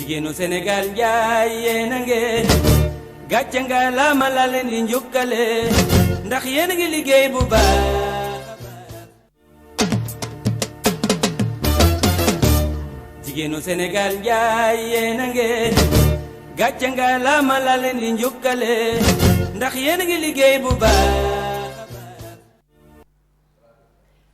jigéenu Sénégal njaay yéen a ngeen gàcce nga laama la leen di njukkale ndax yéen a ngi liggéey bu baax. jigéenu Sénégal njaay yéen a ngeen gàcce nga laama la leen di njukkale ndax yéen a ngi liggéey bu baax.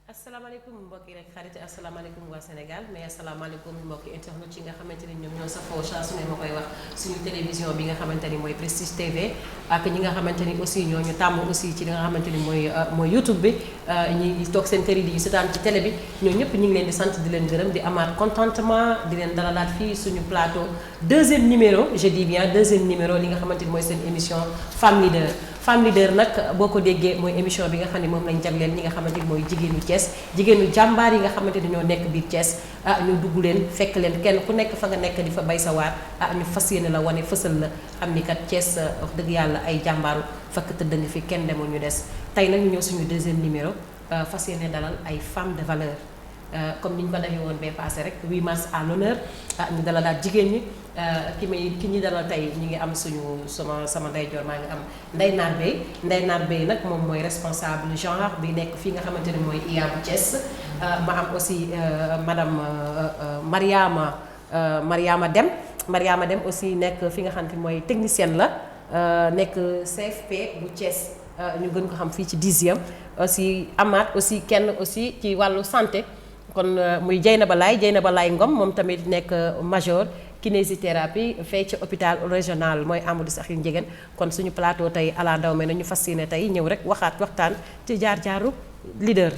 asalaamaaleykum mbokki rek xarit asalaamaaleykum waa Sénégal mais asalaamaaleykum mbokki internet yi nga xamante ni ñoom ñoo safoo saa su ne ma koy wax suñu télévision bi nga xamante ni mooy Prestige TV ak ñi nga xamante ni aussi ñoo ñu tàmm aussi ci li nga xamante ni mooy YouTube bi ñi toog seen kër yi di seetaan ci télé bi ñoo ñëpp ñu ngi leen di sant di leen gërëm di amaat contentement di leen dalalaat fii suñu plateau deuxième numéro je dis bien deuxième numéro li nga xamante ni mooy seen émission Femme Leader. Femme Leader nag boo ko déggee mooy émission bi nga xam ne moom lañ jagleel ñi nga xamante ni mooy jigéenu Thiès jigéenu jàmbaar yi nga xamante ni ñoo nekk biir Thiès ñu dugg leen fekk leen kenn ku nekk fa nga nekk di fa bay sa waar ñu fas yéene la wane fësal la xam ni kat Thiès wax dëgg yàlla ay jàmbaaru fakk tëdd nga fi kenn demul ñu des tey nag ñu ñëw suñu deuxième numéro fas yéene dalal ay femmes de valeur comme ni ñu ko defee woon bee passé rek 8 mars à l'honneur ñu dalalaat jigéen ñi ki ñi dalal tey ñu ngi am sama ndeyjoor maa ngi am Ndeye Nar Bey nag moom mooy responsable genre bi nekk fii nga xamante ne mooy IA bu Thiès ma am aussi madame Mariama Dem aussi nekk fi nga xamante ni mooy technicienne la nekk CFP bu Thiès ñu gën ko xam fii ci 10e aussi amaat aussi kenn aussi ci wàllu santé kon muy Dieynaba Laye Ngom moom tamit nekk major kinésithérapie fee ci hôpital régional mooy Amadou Sakhir Ndiéguène kon suñu plateau tey ala ndaw me nañu fas yéene tey ñëw rek waxtaan ci jaar-jaaru leader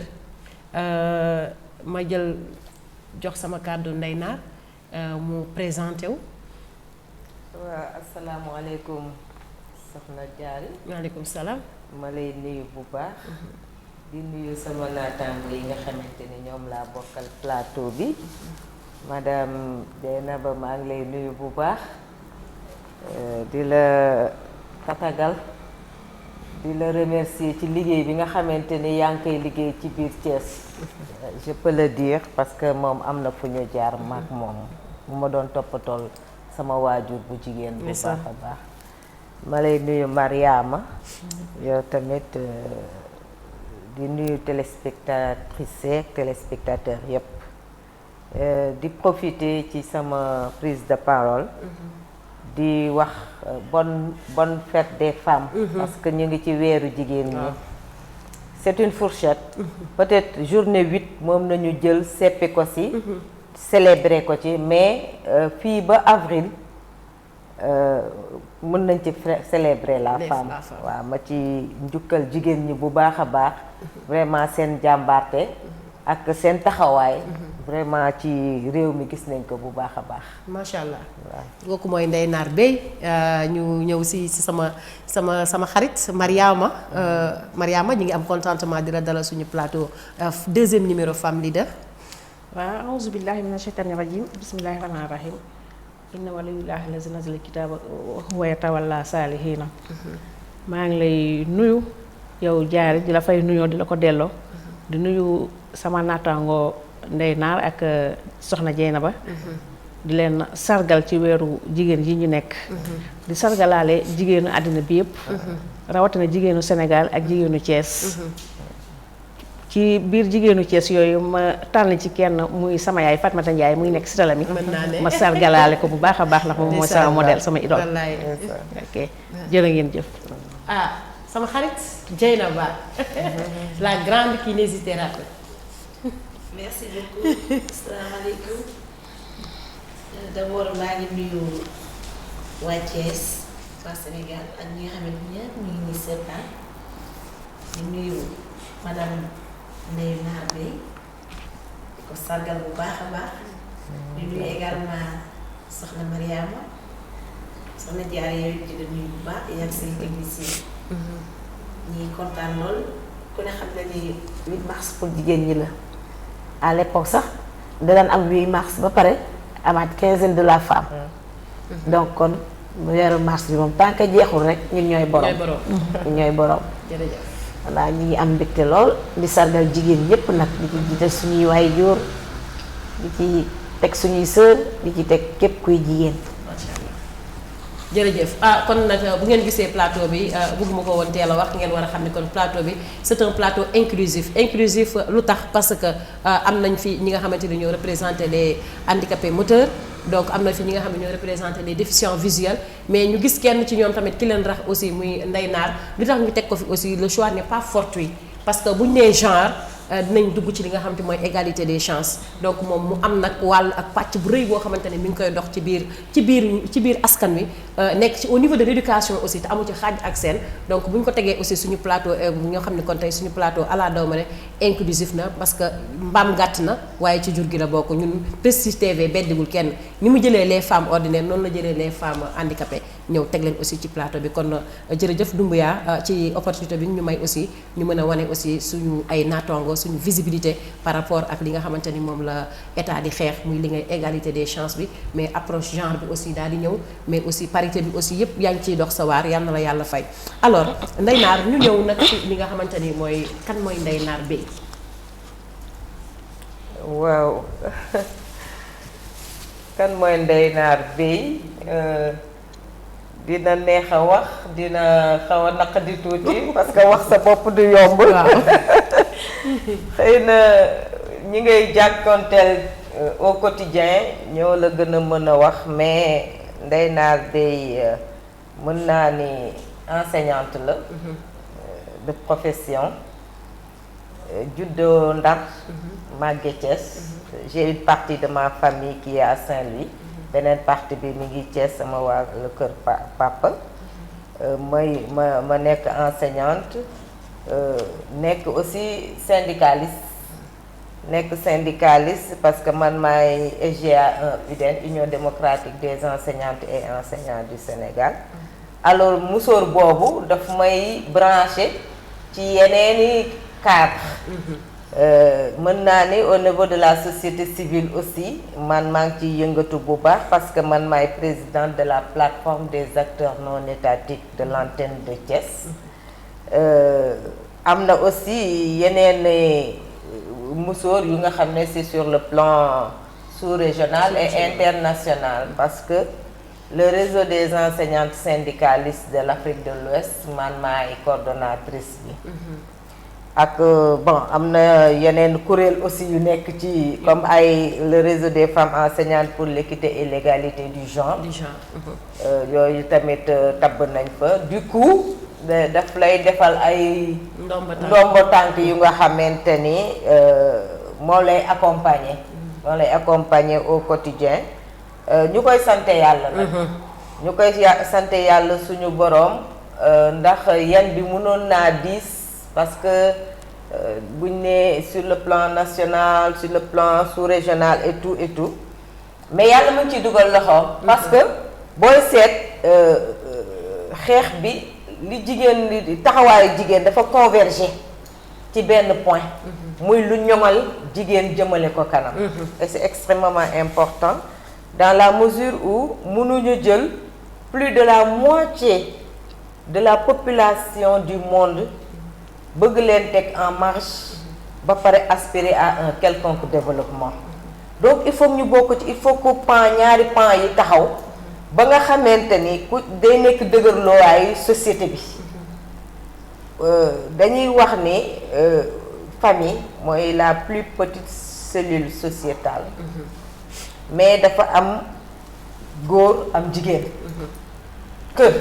ma jël jox sama kàddu Ndeye Nar mu présenté wu. waaw asalaamaaleykum soxna Diarry. waaleykum salaam. ma lay nuyu bu baax. di nuyu sama naataango yi nga xamante ni ñoom laa bokkal plateau bi. madame Dieynaba maa ngi lay nuyu bu baax di la tatagal di la remercier ci liggéey bi nga xamante ni yaa ngi koy liggéey ci biir Thiès je peux le dire parce que moom am na fu ñu jaar maak moom bu ma doon toppatool sama waajur bu jigéen bu baax a baax ma lay nuyu Mariama yow tamit di nuyu téléspectatrices ak téléspectateurs yépp di profiter ci sama prise de parole di wax bonne fête des femmes parce que ñu ngi ci weeru jigéen ñi c'est une fourchette peut-être journée 8 moom nañu jël seppi ko ci célébrer ko ci mais fii ba avril mën nañ ci célébrer la femme waaw ma ci njukkal jigéen ñi bu baax a baax vraiment seen jàmbaarte ak seen taxawaay vraiment ci réew mi gis nañ ko bu baax a baax. macha allah waaw kooku mooy Ndeye Nar Bey ñu ñëw si sama xarit Mariama ñu ngi am contentement di la dalal suñu plateau deuxième numéro Femme Leader. waaw auzu billahi mina shaytani rajim bismillahi rahmani rahim inna waliyullahi lazi nazala kitaaba wa huwa yatawalla saalihiina maa ngi lay nuyu yow Diarry di la fay nuyoo di la ko delloo di nuyu sama naataango Ndeye Nar ak soxna Dieynaba di leen sargal ci weeru jigéen yi ñu nekk di sargalaale jigéenu àddina bi yëpp rawatina jigéenu Sénégal ak jigéenu Thiès ci biir jigéenu Thiès yooyu ma tànn ci kenn muy sama yaay Fatmata Ndiaye muy nekk si tala mi ma sargalaale ko bu baax a baax ndax moom mooy sama modèle sama idole ok jërë ngeen jëf sama xarit Dieynaba la grande kinésithérapie. merci beaucoup asalaamaaleykum d'abord maa ngi nuyu waa Thiès waa Sénégal ak ñi nga xamante ne ñëpp ñu ngi nii seetaan di nuyu madame Ndeye Nar Bey di ko sargal bu baax a baax di nuyu également soxna Mariama soxna Diarry yooyu di la nuyu bu baax yaa say technicien ñi kontaan lool ku ne xam na ni 8 mars pour jigéen ñi la à l'époque sax da daan am 8 mars ba pare amaat quinzaine de la femme donc kon weeru mars bi moom tant que jeexul rek ñun ñooy borom ñun ñooy borom jërëjëf voilà ñu ngi am mbégte lool di sargal jigéen ñépp nag di ci jiital suñuy waajur di ci teg suñuy sœur di ci teg képp kuy jigéen. macha allah jërëjëf kon nag bu ngeen gisee plateau bi bëgguma ko woon teel a wax ngeen war a xam ne kon plateau bi c'est un plateau inclusif lu tax parce que am nañ fi ñi nga xamante ni ñoo représenter les handicapés moteurs donc am na fi ñi nga xam ne ñoo représenter les déficients visuels mais ñu gis kenn ci ñoom tamit ki leen rax aussi muy Ndeye Nar li tax ñu teg ko fi aussi le choix n'est pas fortuit parce que bu ñu nee genre dinañ dugg ci li nga xamante mooy égalité des chances donc moom mu am nag wàll ak pàcc bu rëy boo xamante ne mi ngi koy dox ci biir askan wi nekk ci au niveau de l'éducation aussi te amu ci xaaj ak seen donc bu ñu ko tegee aussi suñu plateau ñoo xam ne kon tey suñu plateau ala daw ma ne inclusif na parce que mbaam gàtt na waaye ci jur gi la bokk ñun Prestige TV beddigul kenn ni mu jëlee les femmes ordinaires noonu la jëlee les femmes handicapées ñëw teg leen aussi ci plateau bi kon jërëjëf Doumbouya ci opportunité bi ñu may aussi ñu mën a wane aussi suñu ay naataango suñu visibilité par rapport ak li nga xamante ni moom la état di xeex muy li ngay égalité des chances bi mais approche genre bi aussi daal di ñëw mais aussi parité bi aussi yépp yaa ngi ciy dox sa waar yal na la yàlla fay. alors Ndeye Nar ñu ñëw nag ci li nga xamante ni mooy kan mooy Ndeye Nar Beye. waaw kan mooy Ndeye Nar Beye dina neex a wax dina xaw a naqadi tuuti parce que wax sa bopp du yomb. xëy na ñi ngay jànkonteel au quotidien ñoo la gën a mën a wax mais Ndeye Nar Beye mën naa ni enseignante la de profession juddoo Ndar màgge Thiès. J'ai une partie de ma famille qui est à Saint-Louis beneen partie bi mi ngi Thiès sama waa le kër papa ma nekk enseignante nekk aussi syndicaliste parce que man maay SGA 1 UDEN Union démocratique des enseignantes et enseignants du Sénégal alors musóor boobu daf may branché ci yeneeni cadre mën naa ni au niveau de la société civile aussi man maa ngi ciy yëngatu bu baax parce que man maay présidente de la plateforme des acteurs non étatiques de l'antenne de Thiès am na aussi yeneen musóor yu nga xam ne c'est sur le plan sous-régional et international parce que le réseau des enseignantes syndicalistes de l'Afrique de l'Ouest man maay coordonnatrice bi ak bon am na yeneen kuréel aussi yu nekk ci comme ay le réseau des femmes enseignantes pour l'équité et l'égalité du genre yooyu tamit tabb nañ fa du coup daf lay defal ay ndombo tànk yu nga xamante ni moo lay accompagner au quotidien ñu koy sante yàlla nag ñu koy sante yàlla suñu boroom ndax yan bi mënoon naa diis parce que buñ ne sur le plan national sur le plan sous-régional et tout mais yàlla mu ngi ciy dugal loxoom parce que booy seet xeex bi li jigéen li taxawaayu jigéen dafa converger ci benn point muy lu ñoŋal jigéen jëmale ko kanam et c'est extrêmement important dans la mesure où mënuñu jël plus de la moitié de la population du monde bëgg leen teg en marche ba pare aspirer à un quelconque développement donc il faut ñu bokk ci il faut que ñaari pan yi taxaw ba nga xamante ni ku day nekk dëgërloowaay société bi dañuy wax ni famille mooy la plus petite cellule sociétale mais dafa am góor am jigéen kër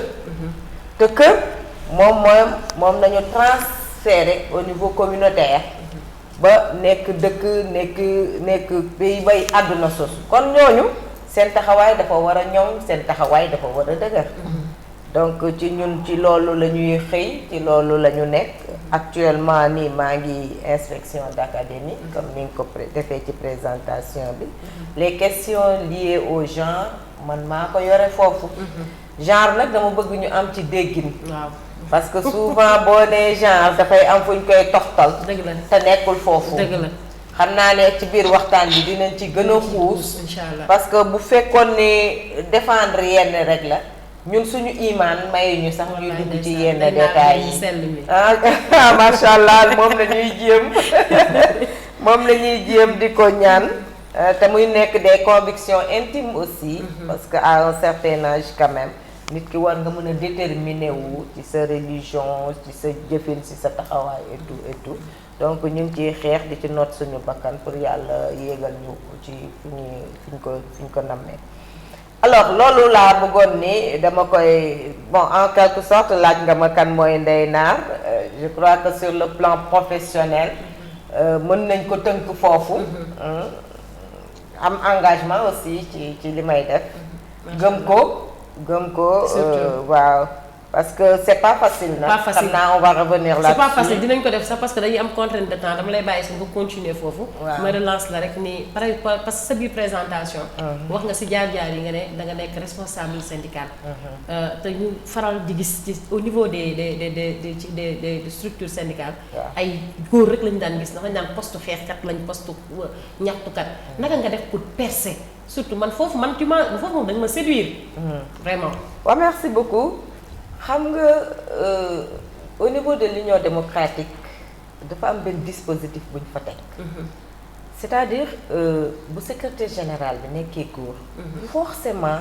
te kër moom nañu transféré au niveau communautaire ba nekk dëkk nekk pays bay àdduna sos kon ñooñu seen taxawaay dafa war a ñoŋ seen taxawaay dafa war a dëgër donc ci ñun ci loolu la ñuy xëy ci loolu la ñu nekk actuellement nii maa ngi inspection d'académie comme ni nga ko defee ci présentation bi les questions liées au genre man maa ko yore foofu genre nag dama bëgg ñu am ci déggin waaw parce que souvent boo nee genre dafay am fu ñu koy toxtal dëgg la te nekkul foofu dëgg la xam naa ne ci biir waxtaan bi dinañ ci gën a xuus inchallah parce que bu fekkoon ni défendre yenn rek la ñun suñu imaan mayuñu sax ñuy dugg ci yenn détails yi macha allah moom la ñuy jéem di ko ñaan te muy nekk des convictions intimes aussi. Parce que à un certain âge quand même nit ki war nga mën a déterminer wu ci sa religion ci sa jëfin ci sa taxawaay et tout donc ñu ngi ciy xeex di ci noot suñu bakkan pour yàlla yéegal ñu ci fi ñu ko nammee. alors loolu laa bëggoon ni dama koy bon en quelque sorte laaj nga ma kan mooy Ndeye Nar je crois que sur le plan professionnel mën nañ ko tënk foofu. am engagement aussi ci li may def. gëm ko waaw. parce que c'est pas facile nag. pas facile xam naa on va revenir là-dessus. c'est pas facile dinañ ko def sax parce que dañuy am contrainte de temps dama lay bàyyi si nga continuer foofu. waaw ma relance la rek ni parce que sa biir présentation. wax nga si jaar-jaar yi nga ne da nga nekk responsable syndical. te ñu faral di gis ci au niveau des structures syndicales. ay góor rek lañu daan gis ndax dañu daan poste xeexkat lañ poste ñaxtukat. naka nga def pour percer surtout man foofu moom da nga ma séduire. vraiment. waaw merci beaucoup. xam nga au niveau de l'Union démocratique dafa am benn dispositif bu ñu fa teg. c'est-à-dire bu secrétaire général bi nekkee góor. forcément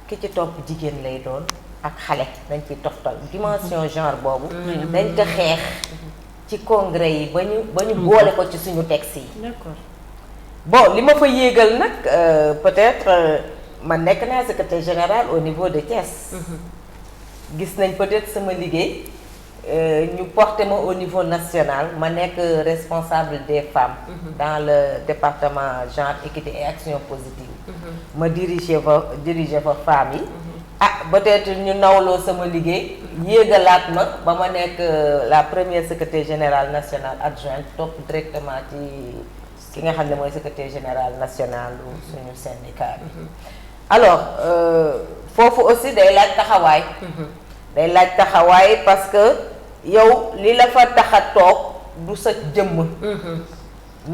ki ci topp jigéen lay doon ak xale dañ ciy toftal dimension genre boobu. dañ ko xeex ci congrès yi ba ñu boole ko ci suñu texte yi. d'accord bon li ma fa yéegal nag peut-être man nekk naa secrétaire général au niveau de Thiès. gis nañ peut-être sama liggéey ñu porté ma au niveau national ma nekk responsable des femmes dans le département genre équité et action positive ma diriger fa femmes yi peut-être ñu nawloo sama liggéey yéegalaat ma ba ma nekk la première secrétaire générale nationale adjointe topp directement ci ki nga xam ne mooy secrétaire général national suñu syndicat bi alors foofu aussi day laaj taxawaay parce que yow li la fa tax a toog du sa jëmm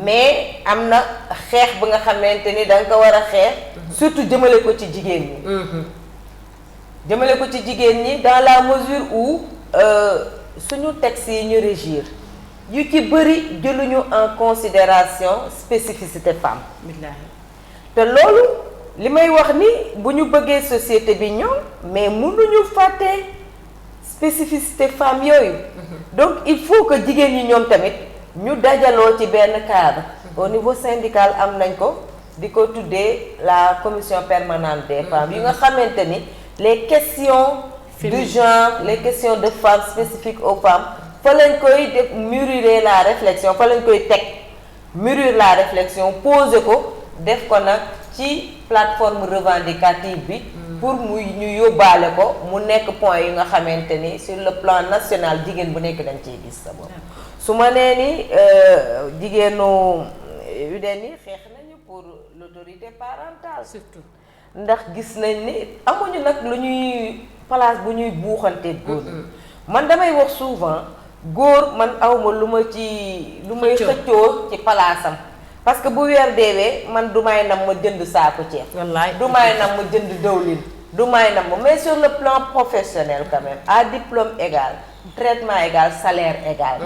mais am na xeex bi nga xamante ni da nga ko war a xeex surtout jëmale ko ci jigéen ñi dans la mesure où suñu texte yi ñu régir yu ci bëri jëluñu en considération spécificité femme te loolu li may wax ni bu ñu bëggee société bi ñoom mais mënuñu fàtte spécificité femme yooyu donc il faut que jigéen ñi ñoom tamit ñu dajaloo ci benn cadre au niveau syndical am nañ ko di ko tuddee la commission permanente des femmes yi nga xamante ni les questions du genre les questions de femmes spécifiques aux femmes fa lañ koy def mûrir la réflexion fa lañ koy teg mûrir la réflexion poser ko def ko nag ci plateforme revendicative bi pour ñu yóbbaale ko mu nekk point yi nga xamante ni sur le plan national jigéen bu nekk dañ ciy gis sa bopp su ma nee ni jigéenu UDEN yi xeex nañu pour l'autorité parentale surtout ndax gis nañ ni amuñu nag lu ñuy place bu ñuy buuxante góor man damay wax souvent góor man awma lu may xëccoo ci palaasam parce que bu weer deewee man du may nam ma jënd saako ceeb. wallaay du may nam ma jënd dëwlin du may nam ma mais sur le plan professionnel quand même à diplôme égal traitement égal salaire égal.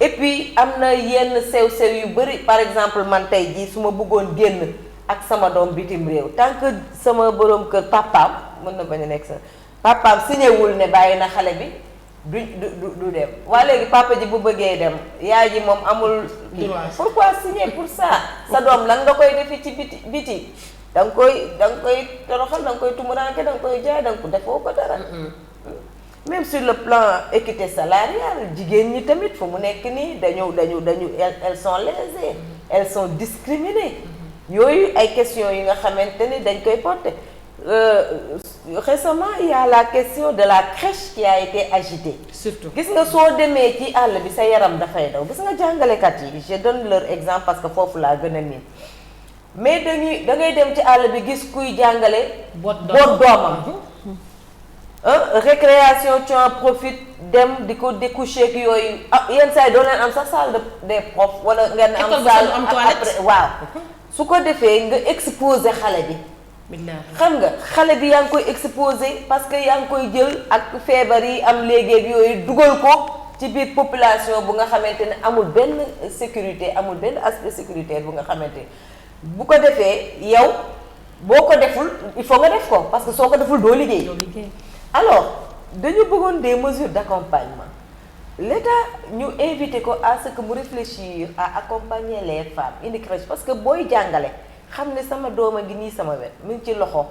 Et puis am na yenn sew-sew yu bëri par exemple man tey jii su ma bëggoon génn ak sama doom bitim réew tant que sama borom kër papaam mën na bañ a nekk sa papaam signéwul ne bàyyi na xale bi. du dem waa léegi papa ji bu bëggee dem yaay ji moom amul pourquoi signer pour ça sa doom lan nga koy defi ci biti da nga koy toroxal da nga koy tumuraanke da nga koy jaay da nga ko defoo ko dara même sur le plan équité salariale jigéen ñi tamit fu mu nekk nii dañu elles sont lésées elles sont discriminées yooyu ay questions yi nga xamante ni dañ koy porter récemment il y a la question de la crèche qui a été agitée. Surtout gis nga soo demee ci àll bi sa yaram dafay daw gis nga jàngalekat yi je donne leur exemple parce que foofu laa gën a miin mais da ngay dem ci àll bi gis kuy jàngale. boot doomam. récréation tu en profites dem di ko découcher ak yooyu yenn saa yi doo leen am sax salle des profs wala ngeen am salle après waaw su ko defee nga exposer xale bi. xam nga xale bi yaa ngi koy exposé parce que yaa ngi koy jël ak feebar yi am léegi yooyu dugal ko ci biir population bu nga xamante ne amul benn sécurité amul benn aspect sécuritaire bu nga xamante bu ko defee yow boo ko deful il faut nga def ko parce que soo ko deful doo liggéey. alors dañu bëggoon des mesures d'accompagnement l'État ñu invité ko à ce que mu réfléchir à accompagner les femmes indi crèche parce que booy jàngale xam ne sama doom a ngi nii sama wet mu ngi ci loxo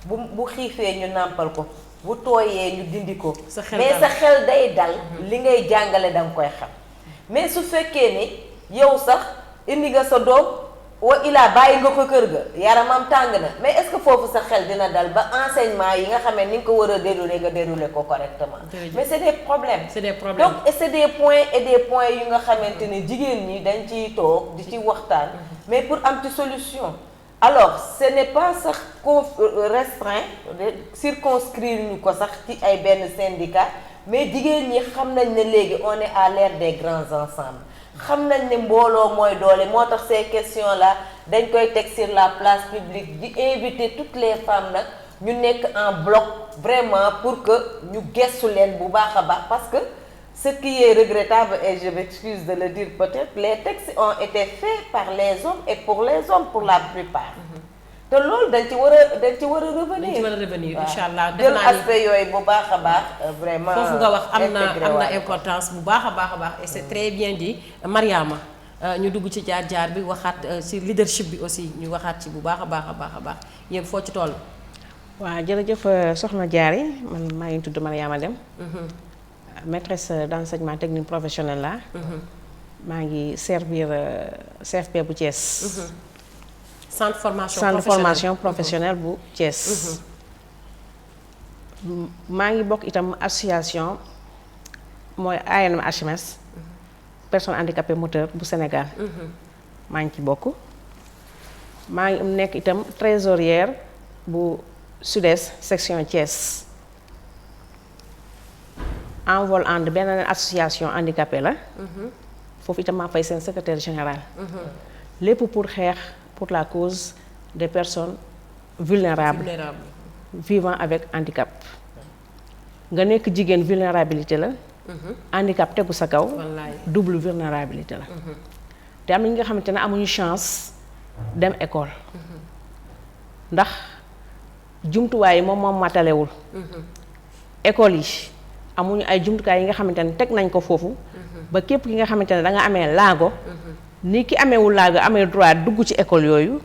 bu xiifee ñu nàmpal ko bu tooyee ñu dindi ko mais sa xel day dal li ngay jàngale da nga koy xam mais su fekkee ne yow sax indi nga sa doom wa ilaa bàyyi nga ko kër ga yaramam tàng na mais est-ce que foofu sa xel dina dal ba enseignement yi nga xamee ni nga ko war a dérouler nga dérouler ko correctement mais c'est des problèmes donc c'est des points yu nga xamante ne jigéen ñi dañ ciy toog di ci waxtaan mais pour am ci solution alors ce n'est pas sax restreint circonscrire ñu ko sax ci ay benn syndicat mais jigéen ñi xam nañ ne léegi on est à l'ère des grands ensembles xam nañ ne mbooloo mooy doole moo tax ces questions là dañ koy teg sur la place publique di inviter toutes les femmes nag ñu nekk en bloc vraiment pour que ñu gestu leen bu baax a baax parce que ce qui est regrettable et je m'excuse de le dire peut-être les textes ont été faits par les hommes et pour les hommes pour la plupart te loolu dañ ci war a revenir incha allah jël aspect yooyu bu baax a baax vraiment foofu nga wax am na importance bu baax a baax et c'est très bien dit Mariama ñu dugg ci jaar-jaar bi waxaat ci leadership bi aussi ñu waxaat ci bu baax a baax yéen foo ci toll. waaw jërëjëf soxna Diarry man maa ngi tudd Mariama Deme maîtresse d'enseignement technique professionnel la maa ngi servir CFP bu Thiès. centre formation professionnelle bu Thiès. maa ngi bokk itam association mooy ANMHMS personnes handicapées moteurs bu Sénégal. maa ngi ci bokk. maa ngi nekk itam trésorière bu Sud-Est section Thiès. envol and benn association handicapée la. foofu itam maa fay seen secrétaire général. lépp pour xeex. pour la cause des personnes vulnérables vivant avec handicap nga nekk jigéen vulnérabilité la handicap tegu sa kaw double vulnérabilité la te am na ñi nga xamante ne amuñu chance dem école ndax jumtuwaay yi moom matalewul école yi amuñu ay jumtukaay yi nga xamante ne teg nañ ko foofu ba képp ki nga xamante ne da nga amee laago ni ki ameewul laaga amee droit dugg ci école yooyu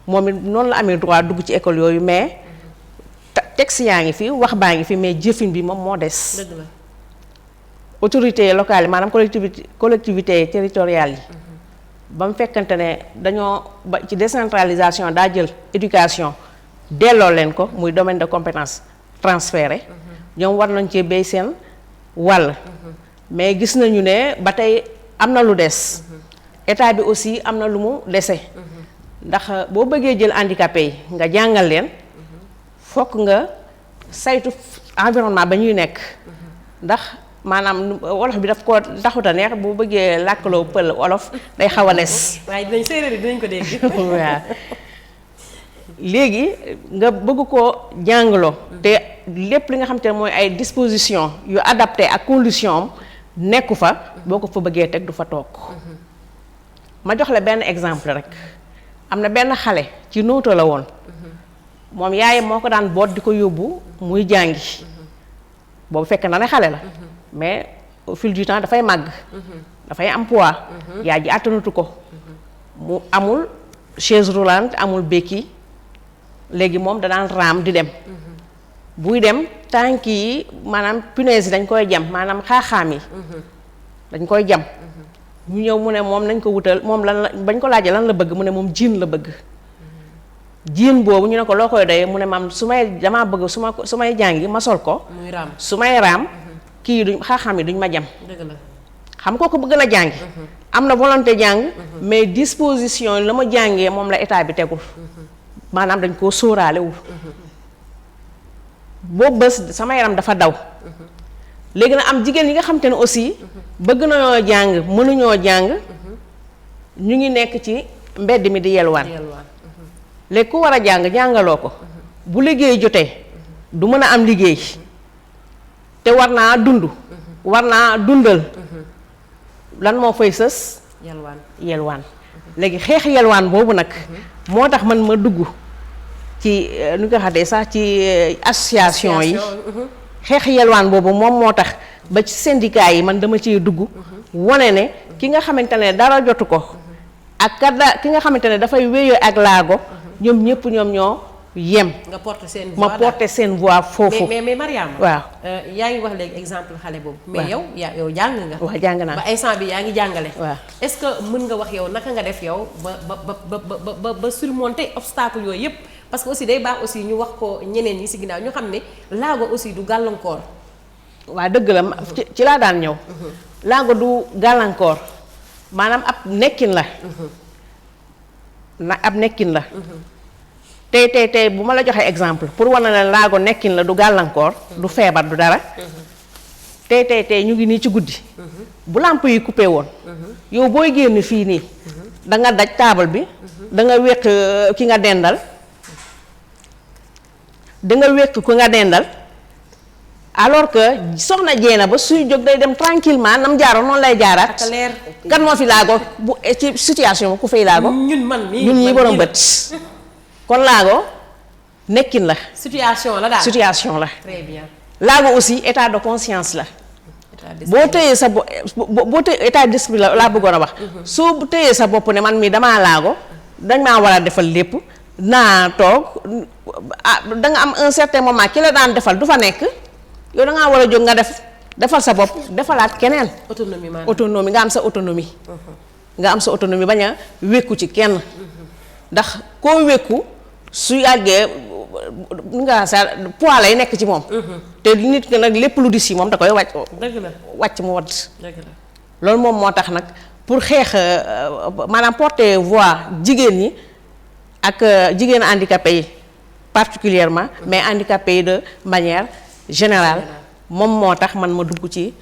moom it noonu la amee droit dugg ci école yooyu mais texte yaa ngi fi wax baa ngi fi mais jëfin bi moom moo des. dëgg la autorités locales yi maanaam collectivité territoriales yi. ba mu fekkante ne dañoo ba ci décentralisation daa jël éducation delloo leen ko muy domaine de compétence transféré. ñoom war nañ cee béy seen wàll. mais gis nañu ne ba tey am na lu des. état bi aussi am na lu mu dese ndax boo bëggee jël handicapé yi nga jàngal leen fokk nga saytu environnement ba ñuy nekk ndax maanaam wolof bi daf ko taxut a neex boo bëggee làkkaloo pël wolof day xaw a des. waaye dinañ séeréer yi dinañ ko dégg. waaw léegi nga bëgg koo jàngaloo te lépp li nga xam te ne mooy ay dispositions yu adapté ak condition am nekku fa boo ko fa bëggee teg du fa toog. ma jox la benn exemple rek am na benn xale ci nooto la woon moom yaayam moo ko daan boot di ko yóbbu muy jàngi boobu fekk na ne xale la mais au fil du temps dafay màgg dafay am poids yaay ji àttanatu ko mu amul chaise roulante amul béquille léegi moom da daan raam di dem buy dem tànk yi maanaam punaise yi dañ koy jam maanaam xaaxaam yi dañ koy jam ñu ñëw mu ne moom nañ ko wutal moom lan la bañ ko laajee lan la bëgg mu ne moom jiin la bëgg jiin boobu ñu ne ko loo koy doyee mu ne maam su may damaa bëgg su may jàngi ma sol ko su may raam kii duñ xaaxaam yi duñ ma jam dëgg la xam ko bëgg na jàngi am na volonté jàng mais disposition la ma jàngee moom la état bi tegul maanaam dañ koo sóoraalewul boobu bés sama yaram dafa daw léegi nag am jigéen yi nga xam te ne aussi bëgg nañoo jàng mënuñoo jàng ñu ngi nekk ci mbedd mi di yelwaan léegi ku war a jàng jàngaloo ko bu liggéey jotee du mën a am liggéey te war naa dund war naa dundal lan moo fay sës yelwaan léegi xeex yelwaan boobu nag moo tax man ma dugg ci nu nga xamante sax ci association yi xeex yelwaan boobu moom moo tax ba ci syndicat yi man dama ciy dugg wane ne ki nga xamante ne dara jotu ko ak ki nga xamante ne dafay wéyoo ak laago ñoom ñëpp ñoom ñoo yem. nga porter seen voix ma porter seen voix foofu. mais Mariama. waaw yaa ngi wax léegi exemple xale boobu. mais yow jàng nga. waaw jàng naa ba instant bi yaa ngi jàngale. waaw est-ce que mën nga wax yow naka nga def yow ba surmonter obstacle yooyu yëpp parce que aussi day baax aussi ñu wax ko ñeneen ñi ci ginnaaw ñu xam ne laago aussi du gàllankoor. waaw dëgg la ci laa daan ñëw. laago du gàllankoor maanaam ab nekkin la. ab nekkin la. tey bu ma la joxee exemple pour wane ne laago nekkin la du gàllankoor du feebar du dara tey ñu ngi nii ci guddi bu làmp yi coupé woon yow booy génn fii nii da nga daj taabal bi da nga wéq ki nga dendal alors que soxna jeena ba suy jóg day dem tranquillement nam jaaroon noonu lay jaaraat kan moo fi laago bu ci situation ba ku fay laago ñun ñi borom bët kon laago nekkin la. situation la daal situation la. très bien. laago aussi état de conscience la. boo téyee sa boo téyee état d'esprit la laa bëggoon a wax. soo téyee sa bopp ne man mii damaa laago dañ maa war a defal lépp naa toog da nga am un certain moment ki la daan defal du fa nekk yow da ngaa war a jóg nga defal sa bopp defalaat keneen. autonomie maanaam autonomie nga am sa autonomie. nga am sa autonomie bañ a wékku ci kenn. ndax koo wékku su yàggee nga sa poids lay nekk ci moom. te nit ki nag lépp lu di si moom da koy wàcc. dëgg la wàcc mu wadd. dëgg la loolu moom moo tax nag pour xeex maanaam porter voix jigéen ñi ak jigéen handicapé yi particulièrement mais handicapé yi de manière générale moom moo tax man ma dugg ci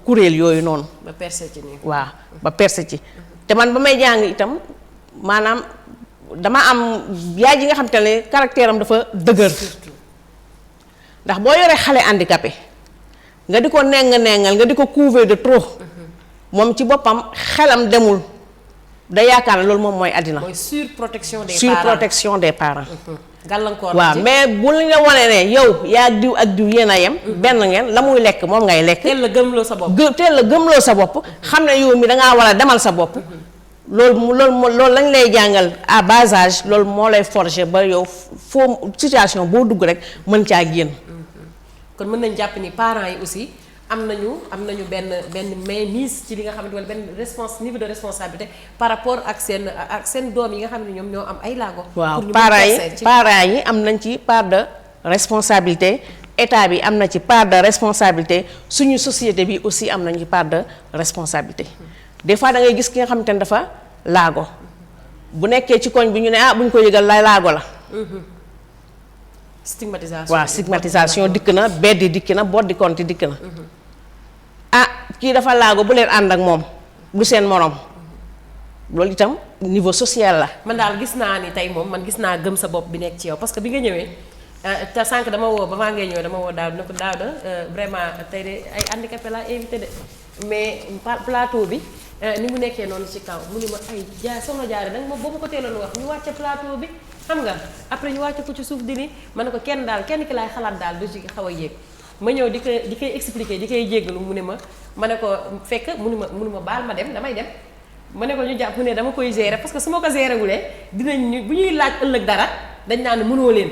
kuréel yooyu noonu. ba percé ci nii. waaw ba percé ci te man ba may jàng itam. maanaam dama am yaay ji nga xam te ne caractère am dafa dëgër ndax boo yoree xale handicapé nga di ko nengal nga di ko couver de trop moom ci boppam xelam demul da yaakaar ne loolu moom mooy àddina. mooy surprotection des parents surprotection des parents. gàllankoor waaw mais bu la wane ne yow yaa diw ak diw yéen a yem. benn ngeen la muy lekk moom ngay lekk. teel la gëmloo sa bopp. teel la gëmloo sa bopp. xam ne yow mi dangaa war a demal sa bopp. loolu lañ lay jàngal à bas âge loolu moo lay forger ba yow foo situation boo dugg rek mën caa génn. kon mën nañ jàpp ni parents yi aussi am nañu benn mainmise ci li nga xamante wala benn niveau de responsabilité par rapport ak seen doom yi nga xam ne ñoom ñoo am ay laago. waaw parents yi am nañ ci part de responsabilité état bi am na ci part de responsabilité suñu société bi aussi am nañ ci part de responsabilité. des fois da ngay gis ki nga xamante ne dafa laago bu nekkee ci koñ bi ñu ne bu ñu ko yëgal lay laago la. stigmatisation waaw stigmatisation dikk na beddi dikk na boddi konti dikk na. kii dafa laago bu leen ànd ak moom du seen morom loolu itam niveau social la. man daal gis naa ni tey moom man gis naa gëm sa bopp bi nekk ci yow parce que bi nga ñëwee te sànq dama woo ba maa ngay ñëw dama woo daaw ne ko daaw da vraiment tey de ay handicapé laa invité de mais plateau bi. ni mu nekkee noonu ci kaw mu ni ma ay soxna jaare danga ma boo ma ko teeloon wax ñu wàcce plateau bi xam nga après ñu wàcce ko ci suuf di ni ma ne ko kenn ki laay xalaat daal du ci xaw a yéeg ma ñëw di koy expliquer di koy jéggalu mu ne ma ne ko fekk mu ni ma baal ma dem damay dem ma ne ko ñu jàpp mu ne dama koy gérer parce que su ma ko gérer wulee dinañ bu ñuy laaj ëllëg dara dañ naan mënoo leen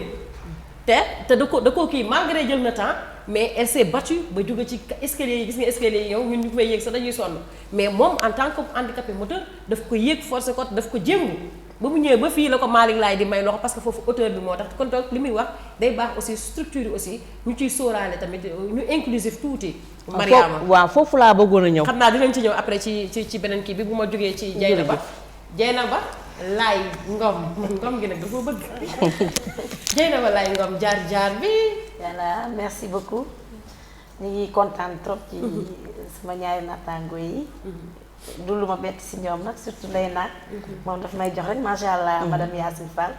te da koo kii malgré jël na temps mais elle s'est battue ba jóge ci escalier yi gis nga escalier yi yow ñun ñu koy yéeg sax dañuy sonn mais moom en tant que handicapé moteur daf ko yéeg forcé ko daf ko jéngu ba mu ñëwee ba fii la ko Malick Laye di may loxo parce que foofu hauteur bi moo tax kon donc li muy wax day baax aussi structure yi aussi ñu ciy sóoraale tamit ñu inclusif tuuti. Mariama waaw foofu laa bëggoon a ñëw. xam naa dinañ ci ñëw après ci beneen kii bi bu ma jógee ci Dieynaba Laye Ngom gi nag da koo bëgg Dieynaba Laye Ngom jaar bi. voilà merci beaucoup ñu ngi kontaan trop ci sama ñaari naataango yi. du lu ma bett si ñoom nag surtout Ndeye Naak. moom daf may jox rek macha allah madame Yacine Fall.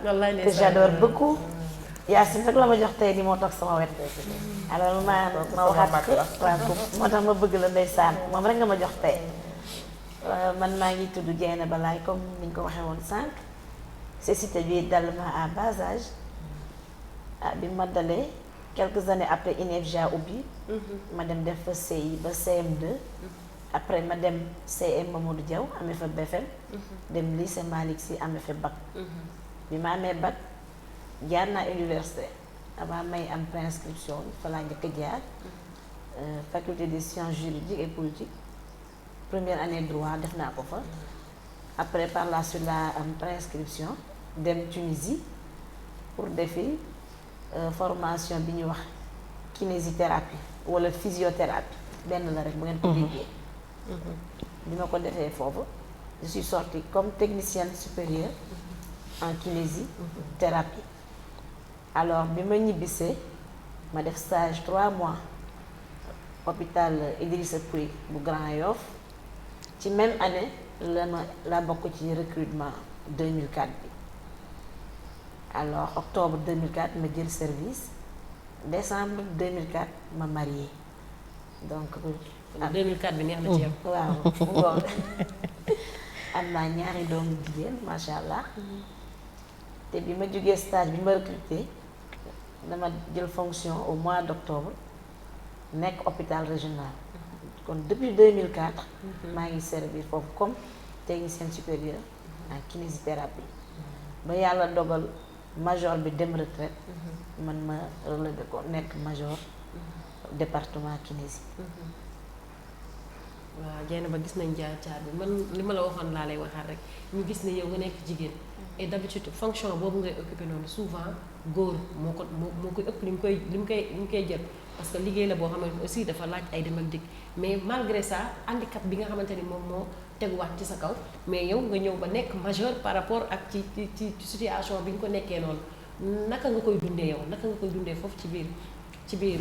que j'adore beaucoup. Yacine rek la ma jox tey ni moo toog sama wet. alors ma waxaat ko waaw moo tax ma bëgg la ndeysaan moom rek nga ma jox tey. man maa ngi tudd Dieynaba Laye comme ni ñu ko waxee woon sànq cécité bi dal ma à bas âge bi ma dalee quelques années après INEFJA ubbi ma dem def fa CI ba CM2 après ma dem CM Mamadou Diaw amee fa BFM dem lycée Malick Sy amee fa bac bi ma amee bac jaar naa université avant may am préinscription fa laa njëkk a jaar faculté des sciences juridiques et politiques première année droit def naa ko fa après par la suite laa am préinscription dem Tunisie pour defi formation bi ñuy wax kinésithérapie wala physiothérapie benn la rek bu ngeen ko déggee bi ma ko defee foofu je suis sortie comme technicienne supérieure en kinésithérapie alors bi ma ñibbisee ma def stage 3 mois hôpital Idrissa Pouye bu Grand Yoff ci même année la bokk ci recrutement 2004 bi alors octobre 2004 ma jël service décembre 2004 ma marié donc 2004 bi neex na ci yow. waaw bon am naa ñaari doomu jigéen macha allah te bi ma jógee stage bi ma recruté dama jël fonction au mois d'octobre nekk hôpital régional kon depuis 2004 maa ngi servir foofu comme technicienne supérieure en kinésithérapie ba yàlla dogal major bi dem retraite man ma relevé ko nekk major département kinési. waaw Dieynaba gis nañ jaar bi man li ma la waxoon laa lay waxaat rek ñu gis ne yow nga nekk jigéen et d'habitude fonction boobu ngay occupé noonu souvent góor moo koy ëpp li mu koy jël parce que liggéey la boo xamante ni aussi dafa laaj ay dem ak dikk mais malgré ça handicap bi nga xamante ni moom moo teguwaat ci sa kaw mais yow nga ñëw ba nekk majeur par rapport ak ci situation bi nga ko nekkee noonu naka nga koy dundee yow naka nga koy dundee foofu ci biir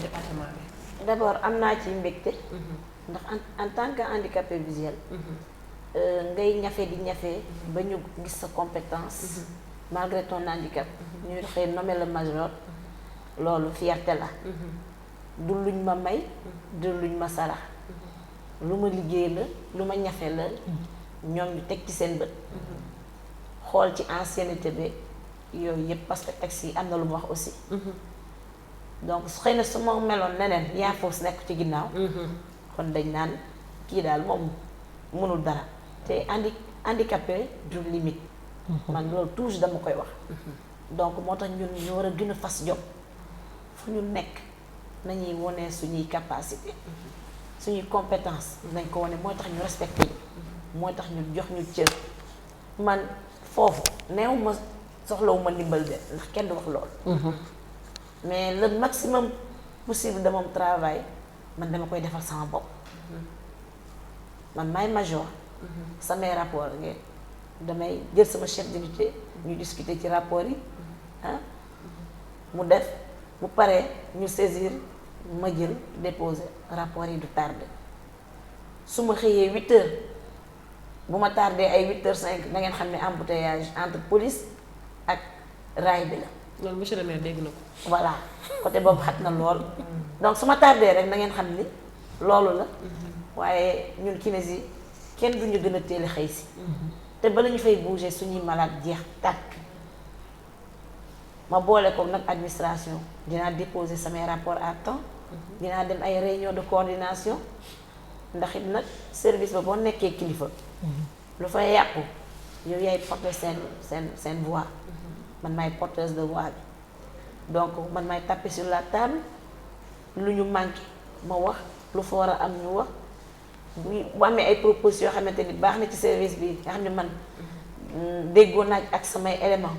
département bi. d'abord am naa ci mbégte. ndax en tant que handicapé visuel. ngay ñafe di ñafe ba ñu gis sa compétence. malgré ton handicap. ñu xëy nommé le major. loolu fierté la. du luñ ma may. du luñ ma sarax. lu ma liggéey la lu ma ñafe la ñoom ñu teg ci seen bët. xool ci ancienneté bi yooyu yëpp parce que texte yi am na lu mu wax aussi. donc xëy na su ma meloon neneen yaa foos nekk ci ginnaaw. kon dañ naan kii daal moom mënul dara te handicapé du limite. man loolu toujours dama koy wax. donc moo tax ñun ñu war a gën a fas jom fu ñu nekk nañuy wone suñuy capacité suñuy compétence nañ ko wone mooy tax ñu respecté ñu mooy tax ñu jox ñu cër man foofu neew ma soxlawu ma ndimbal de ndax kenn du wax loolu. mais le maximum possible de mon travail man dama koy defal sama bopp. man maay major. samay rapport ngeen damay jël sama chef d'unité ñu discuter ci rapport yi mu def bu paree ñu saisir ma jël déposer rapport yi du tardé su ma xëyee 8h bu ma tardé ay 8h05 da ngeen xam ne embouteillage entre police ak raay bi la. loolu monsieur le maire dégg na ko. voilà côté boobu xat na lool donc su ma tardé rek da ngeen xam ni loolu la waaye ñun kinési kenn duñu gën a teel a xëy si te bala ñu fay bouger suñuy malade jeex tàkk ma boole ko nag administration dinaa déposer samay rapport à temps dinaa dem ay réunion de coordination ndax it nag service ba boo nekkee kilifa lu fay yàqu yow yaay porter seen voix man maay porteuse de voix bi donc man maay taper sur la table lu ñu manqué ma wax lu fa war a am ñu wax bu amee ay propositions yoo xamante ni baax na ci service bi nga xam ne man déggoo naaj ak samay éléments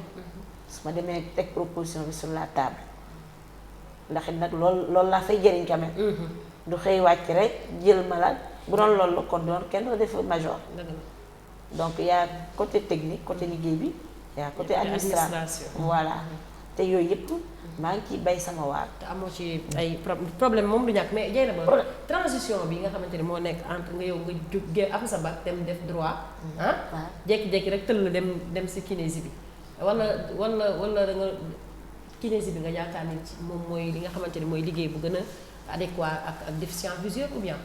su ma demee teg proposition bi sur la table ndax it nag loolu laa fay jëriñ quand même. du xëy wàcc rek jël malade bu doon loolu la kon doon kenn du def major. donc y a côté technique côté liggéey bi. y a côté administration voilà te yooyu yëpp maa ngi ciy bay sama waar. te amoo ci ay problème moom du ñàkk mais Dieynaba transition bi nga xamante ni moo nekk entre nga yow nga jóge am sa bac dem def droit jékki-jékki rek tëll dem si kinési bi wala da nga kinési bi nga yaakaar ni moom mooy li nga xamante ni mooy liggéey bu gën a adéquat ak déficience visuelle ou bien.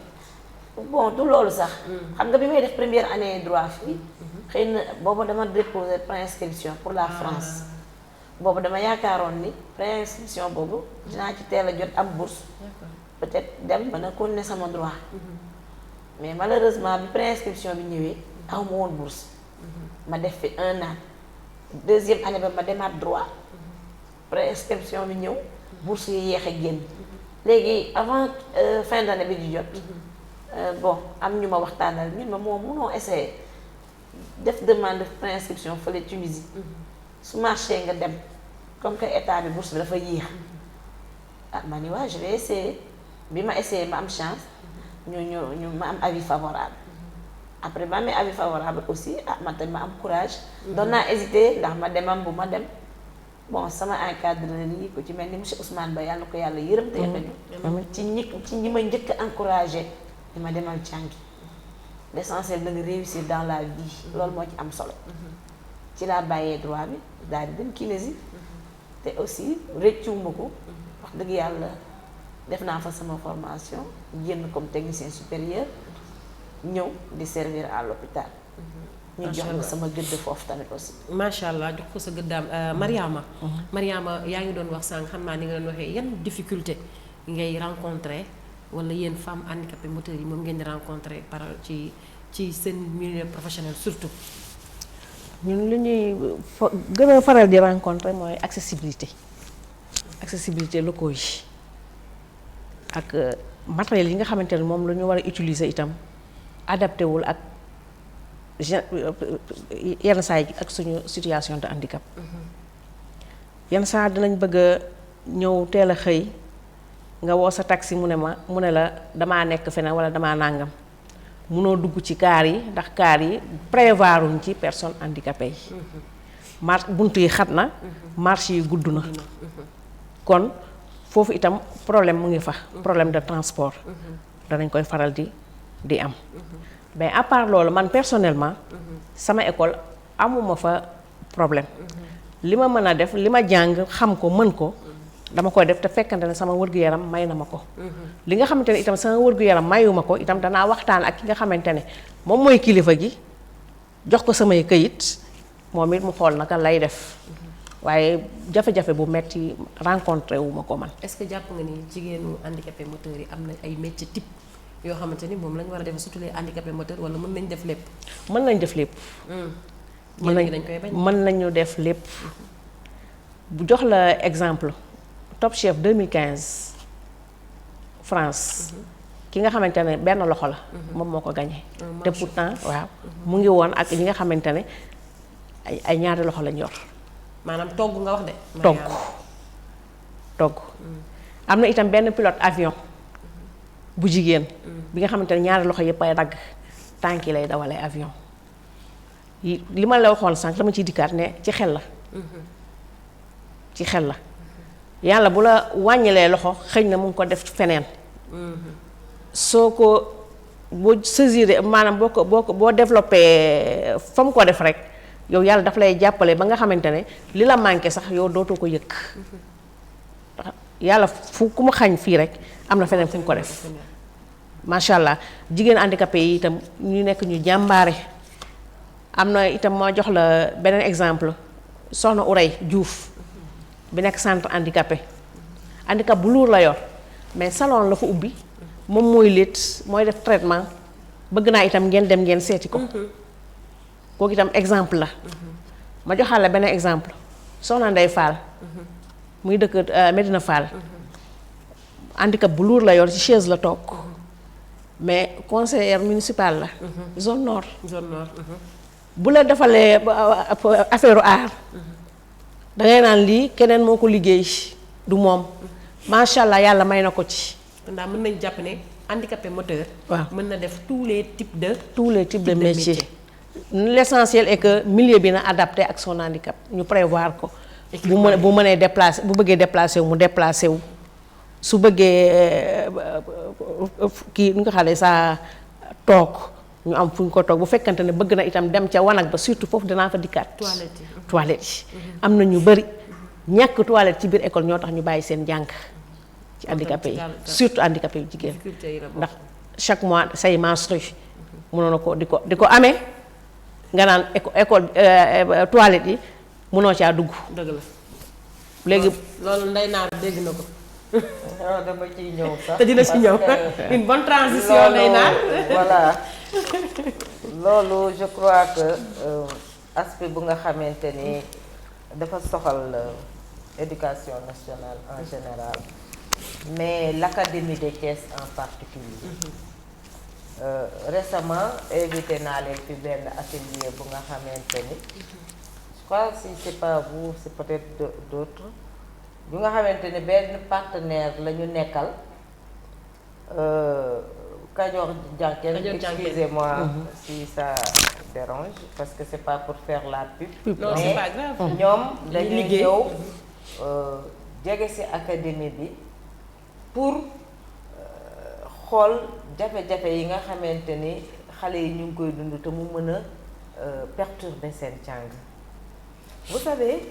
bon du loolu sax. xam nga bi may def première année droit fii. xëy na boobu dama déposer préinscription pour la France. boobu dama yaakaaroon ni préinscription boobu dinaa ci teel a jot am bourse. peut-être dem mën a continuer sama droit. mais malheureusement bi préinscription bi ñëwee aw ma woon bourse. ma def fi 1 an. deuxième année ba ma demaat droit. préinscription bi ñëw. bourse yi yéex a génn. léegi avant fin d'année bi di jot. bon am ñu ma waxtaanal ñun ma moom munoo essayer def demande de préinscription fële Tunisie. su marché nga dem comme que état bi bourse bi dafa yéex. ah ma ni waa je vais essayer bi ma essayer ma am chance ñu ma am avis favorable. après ba amee avis favorable aussi ah man tamit ma am courage. doon naa hésiter ndax ma demam bu ma dem. bon sama encadreur yi ko ci mel ni monsieur Ousmane Ba yàlla ko yàlla yërëm te ñu ci ñi ma njëkk a encouragé di ma demal jàngi. l'essentiel da nga réussir dans la vie loolu moo ci am solo. ci laa bàyyee droit bi daal di dem kinésie. te aussi rëccuwuma ko. wax dëgg yàlla def naa fa sama formation génn comme technicien supérieur ñëw di servir à l'hôpital. ñu jox ma sama gëdd foofu tamit aussi. macha allah jox ko sa gëddaam Mariama. Mariama yaa ngi doon wax sànq xam naa ni nga doon waxee yan difficulté ngay rencontrer wala yéen femmes handicapées moteurs yi moom ngeen di rencontrer par ci seen milieu professionnel surtout. ñun li ñuy gën a faral di rencontrer mooy accessibilité locaux yi ak matériel yi nga xamante ne moom la ñu war a utiliser itam adapté wul ak. yenn saa yi ak suñu situation de handicap. yenn saa dinañ bëgg a ñëw teel a xëy nga woo sa taxi mu ne la damaa nekk feneen wala damaa nàngam munoo dugg ci kaar yi ndax kaar yi prévoiruñ ci personnes handicapées yi. bunt yi xat na. marche yi gudd na. kon foofu itam problème mu ngi fa. problème de transport. danañ koy faral di am. mais à part loolu man personnellement sama école amuma fa problème li ma mën a def li ma jàng xam ko mën ko dama koy def te fekkante ne sama wërgu-yaram may na ma ko. li nga xamante ne itam sama wërgu-yaram mayuma ko itam danaa waxtaan ak ki nga xamante ne moom mooy kilifa gi jox ko samay këyit moom it mu xool naka lay def waaye jafe-jafe bu metti rencontré wu ma ko man. est-ce que jàpp nga ni jigéenu handicapé moteur yi am na ay métiers type yoo xamante ni moom lañ war a def surtout les handicapés moteurs wala mën nañ def lépp. mën nañ def lépp. mën nañu def lépp. bu jox la exemple Top Chef 2015 France. ki nga xamante ne benn loxo la. moom moo ko gagné. te pourtant waaw mu ngi woon ak ñi nga xamante ne ay ñaari loxo lañ yor. maanaam togg nga wax de. togg. am na itam benn pilote avion. bu jigéen bi nga xamante ne ñaari loxo yëpp ay dagg tànk yi lay dawalee avion li ma la waxoon sànq dama ciy dikkaat ne ci xel la. ci xel la yàlla bu la wàññilee loxo xëy na mu ngi ko def feneen. soo ko boo saisir maanaam boo développé fa mu ko def rek yow yàlla daf lay jàppale ba nga xamante ne li la manqué sax yow dootoo ko yëg. yàlla fu ku mu xañ fii rek am na feneen fu mu ko def macha allah jigéen handicapé yi itam ñu nekk ñu jàmbaare am na itam moo jox la beneen exemple soxna Ourey Diouf bi nekk centre handicapé handicap bu luur la yor mais salon la fa ubbi moom mooy létt mooy def traitement bëgg naa itam ngeen dem ngeen seeti ko kooku itam exemple la ma joxaat la beneen exemple soxna Ndey Fall muy dëkk Medina Fall handicap bu luur la yor ci chaise la toog mais conseillère municipale la zone nord bu la defalee affaire art dangay naan lii keneen moo ko liggéey du moom macha allah yàlla may na ko ci. ndax mën nañu jàpp ne handicapé moteur. waaw mën na def tous les types de métiers. l'essentiel est que milieu bi na adapté ak son handicap ñu prévoir ko. bu mënee déplacer bu bëggee déplacer wu mu déplacer wu su bëggee kii nu nga xam ne saa toog ñu am fu ñu ko toog bu fekkante ne bëgg na itam dem ca wanag ba surtout foofu danaa fa dikkaat. toilette yi am na ñu bari ñàkk toilette ci biir école ñoo tax ñu bàyyi seen jàng ci handicapé yi surtout handicapé yu jigéen ndax chaque mois say menstrues mënoon na ko di ko amee nga naan école toilette yi mënoo caa dugg. dëgg la léegi loolu ndey naar dégg na ko. non dama ciy ñëw sax. te dina ci ñëw une bonne transition ndey naar. voilà loolu je crois que aspect bu nga xamante ni dafa soxal éducation nationale en général mais l'académie de Thiès en particulier. Récemment invité naa leen fi benn atelier bu nga xamante ni je crois si c'est pas vous c'est peut-être d'autres bu nga xamante ni benn partenaire la ñu nekkal Kajoor Jànkel, excusez-moi si ça dérange parce que c'est pas pour faire la pub. Non, c'est pas grave. ñoom dañuy ñëw jege ci académie bi pour xool jafe-jafe yi nga xamante ni xale yi ñu ngi koy dund te mu mën a perturber seen jàng. Vous savez,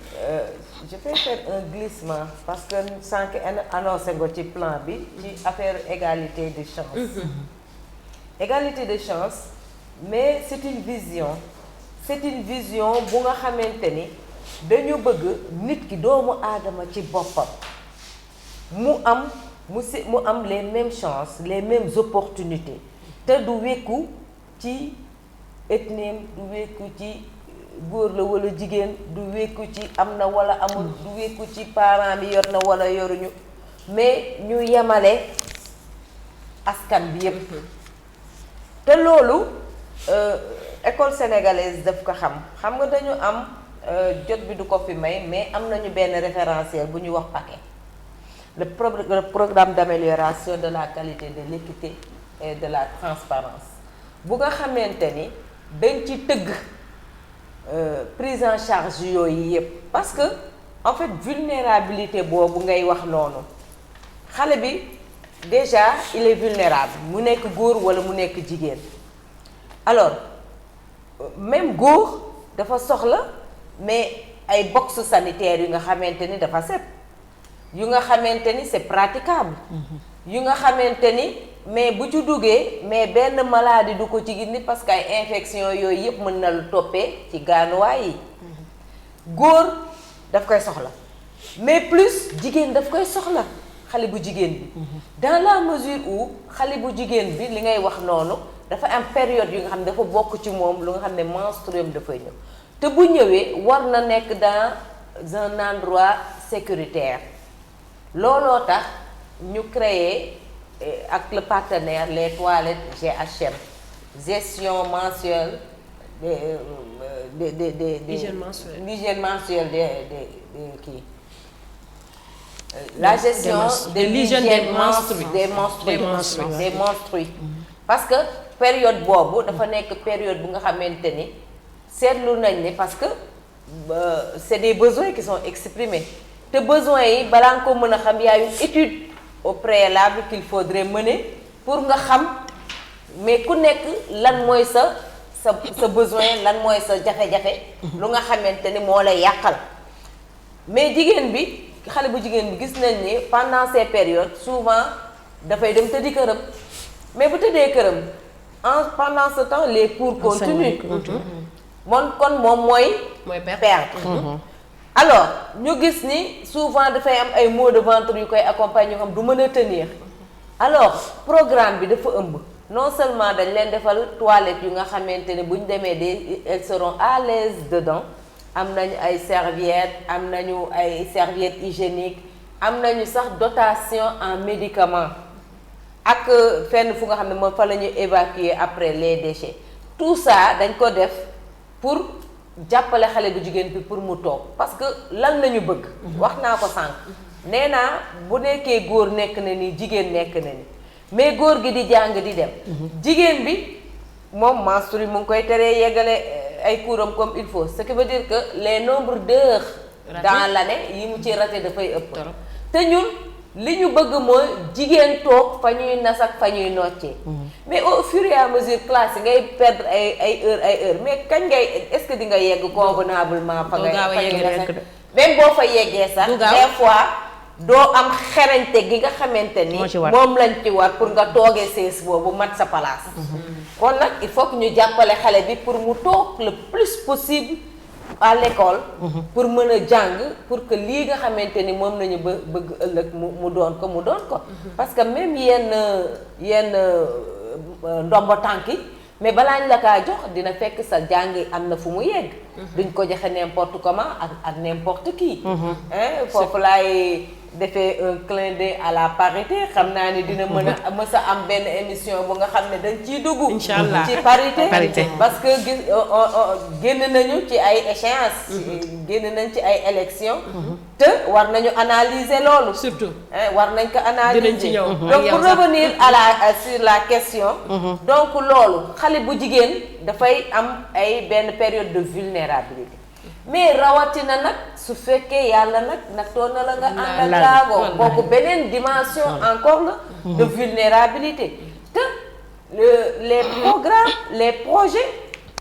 je vais faire un glissement parce que sànq annoncé nga ci plan bi ci affaire égalité de chance. Égalité de chance, mais c'est une vision bu nga xamante ni dañu bëgg nit ki doomu aadama ci boppam mu am les mêmes chances, les mêmes opportunités te du wekku ci ethnie, du wekku ci góor la wala jigéen, du wekku ci am na wala amul, du wekku ci parents bi yor na wala yoruñu, mais ñu yemale askan bi yépp. te loolu école sénégalaise daf ko xam nga dañu am jot bi du ko fi may mais am nañu benn référentiel bu ñuy wax paquet le programme d'amélioration de la qualité, de l'équité et de la transparence bu nga xamante ni dañ ci tëgg prise en charge yooyu yépp parce que en fait vulnérabilité boobu ngay wax noonu xale bi déjà il est vulnérable mu nekk góor walla mu nekk jigéen alors même góor dafa soxla mais ay box sanitaire yu nga xamante ni dafa set yu nga xamante ni c'est praticable yu nga xamante ni mais bu ci duggee mais benn maladie du ko ci gindi parce que ay infection yooyu yëpp mën na lu toppee ci gaanuwaay yi góor daf koy soxla mais plus jigéen daf koy soxla xale bu jigéen bi dans la mesure où xale bu jigéen bi li ngay wax noonu dafa am période yu nga xam ne dafa bokk ci moom lu nga xam ne menstruum dafay ñëw te bu ñëwee war na nekk dans un endroit sécuritaire looloo tax ñu créer ak le partenaire les toilettes GHM, gestion mensuelle l'hygiène mensuelle. L'hygiène mensuelle des kii la gestion de l'hygiène des menstrues parce que période boobu dafa nekk période bu nga xamante ni seetlu nañ ne parce que c'est des besoins qui sont exprimés te besoins yi balaa nga ko mën a xam y a une étude au préalable qu'il faudrait mener pour nga xam mais ku nekk lan mooy sa besoin lan mooy sa jafe-jafe lu nga xamante ni moo lay yàqal mais jigéen bi xale bu jigéen bi gis nañ ni pendant ces périodes souvent dafay dem tëddi këram mais bu tëddee këram pendant ce temps les cours continuent kon moom mooy perdre alors ñu gis ni souvent dafay am ay maux de ventre yu koy accompagner yu xam du mën a tenir alors programme bi dafa ëmb non seulement dañ leen defal toilettes yu nga xamante ne bu ñu demee elles seront à l'aise dedans am nañu ay serviettes am nañu ay serviettes hygiéniques am nañu sax dotation en médicaments ak fenn fu nga xam ne moom fa la ñuy évacuer après les déchets tout ça dañ ko def pour jàppale xale bu jigéen bi pour mu toog parce que lan lañu bëgg wax naa ko sànq nee naa bu nekkee góor nekk na ni jigéen nekk na ni mais góor gi di jàng di dem jigéen bi moom menstru mu ngi koy teree yeggale ay couram comme il faut ce qui veut dire que les nombres d'heures dans l'année yi mu ci raté dafay ëpp te ñun li ñu bëgg mooy jigéen toog fa ñuy nas ak fa ñuy noccee mais au fur et à mesure classe yi ngay perdre ay heure mais kañ ngay est-ce que di nga yegg convenablement fa ngay nas même boo fa yeggee sax des fois doo am xerañte gi nga xamante ni moom lañ ci war pour nga toogee sees boobu mat sa place. kon nag il faut que ñu jàppale xale bi pour mu toog le plus possible à l'école. pour mën a jàng pour que lii nga xamante ni moom nañu bëgg ëllëg mu doon ko parce que même yenn ndombo tànk yi mais balaa ñu la kaa jox dina fekk sa jàng am na fu mu yegg. duñ ko joxe n'importe comment ak n'importe qui. foofu laay defee un clin d'œil à la parité xam naa ni dina mën a mës a am benn émission bu nga xam ne dañ ciy dugg. incha allah ci parité parce que génn nañu ci ay échéances. génn nañ ci ay élections. te war nañu analyser loolu. surtout war nañ ko analyser. dinañ ci ñëw donc pour revenir sur la question. donc loolu xale bu jigéen dafay am ay benn période de vulnérabilité. mais rawatina nag su fekkee yàlla nag nattoon na la nga ànd ak laago kooku beneen dimension encore la de vulnérabilité te les programmes les projets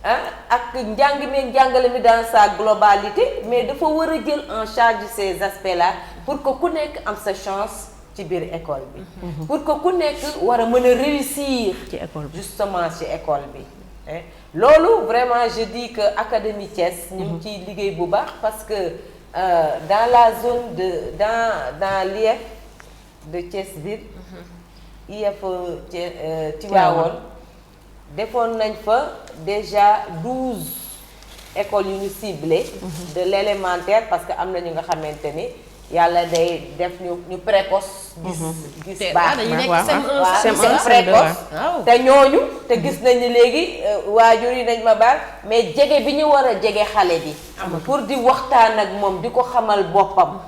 ak njàng mi njàngale mi dans sa globalité mais dafa war a jël en charge ces aspects là pour que ku nekk am sa chance ci biir école bi pour que ku nekk war a mën a réussir ci école bi justement ci école bi loolu vraiment je dis que Académie Thiès ñu ngi ciy liggéey bu baax parce que dans la zone de dans l'IEF de Thiès ville IEF Tivaouane defoon nañ fa déjà 12 écoles yu ñu ciblé de l'élémentaire parce que am na ñu nga xamante ni yàlla day def ñu précoce gis baax seen précoce te ñooñu te gis nañu léegi waajur yi nañ ma baax mais jege bi ñu war a jege xale bi pour di waxtaan ak moom di ko xamal boppam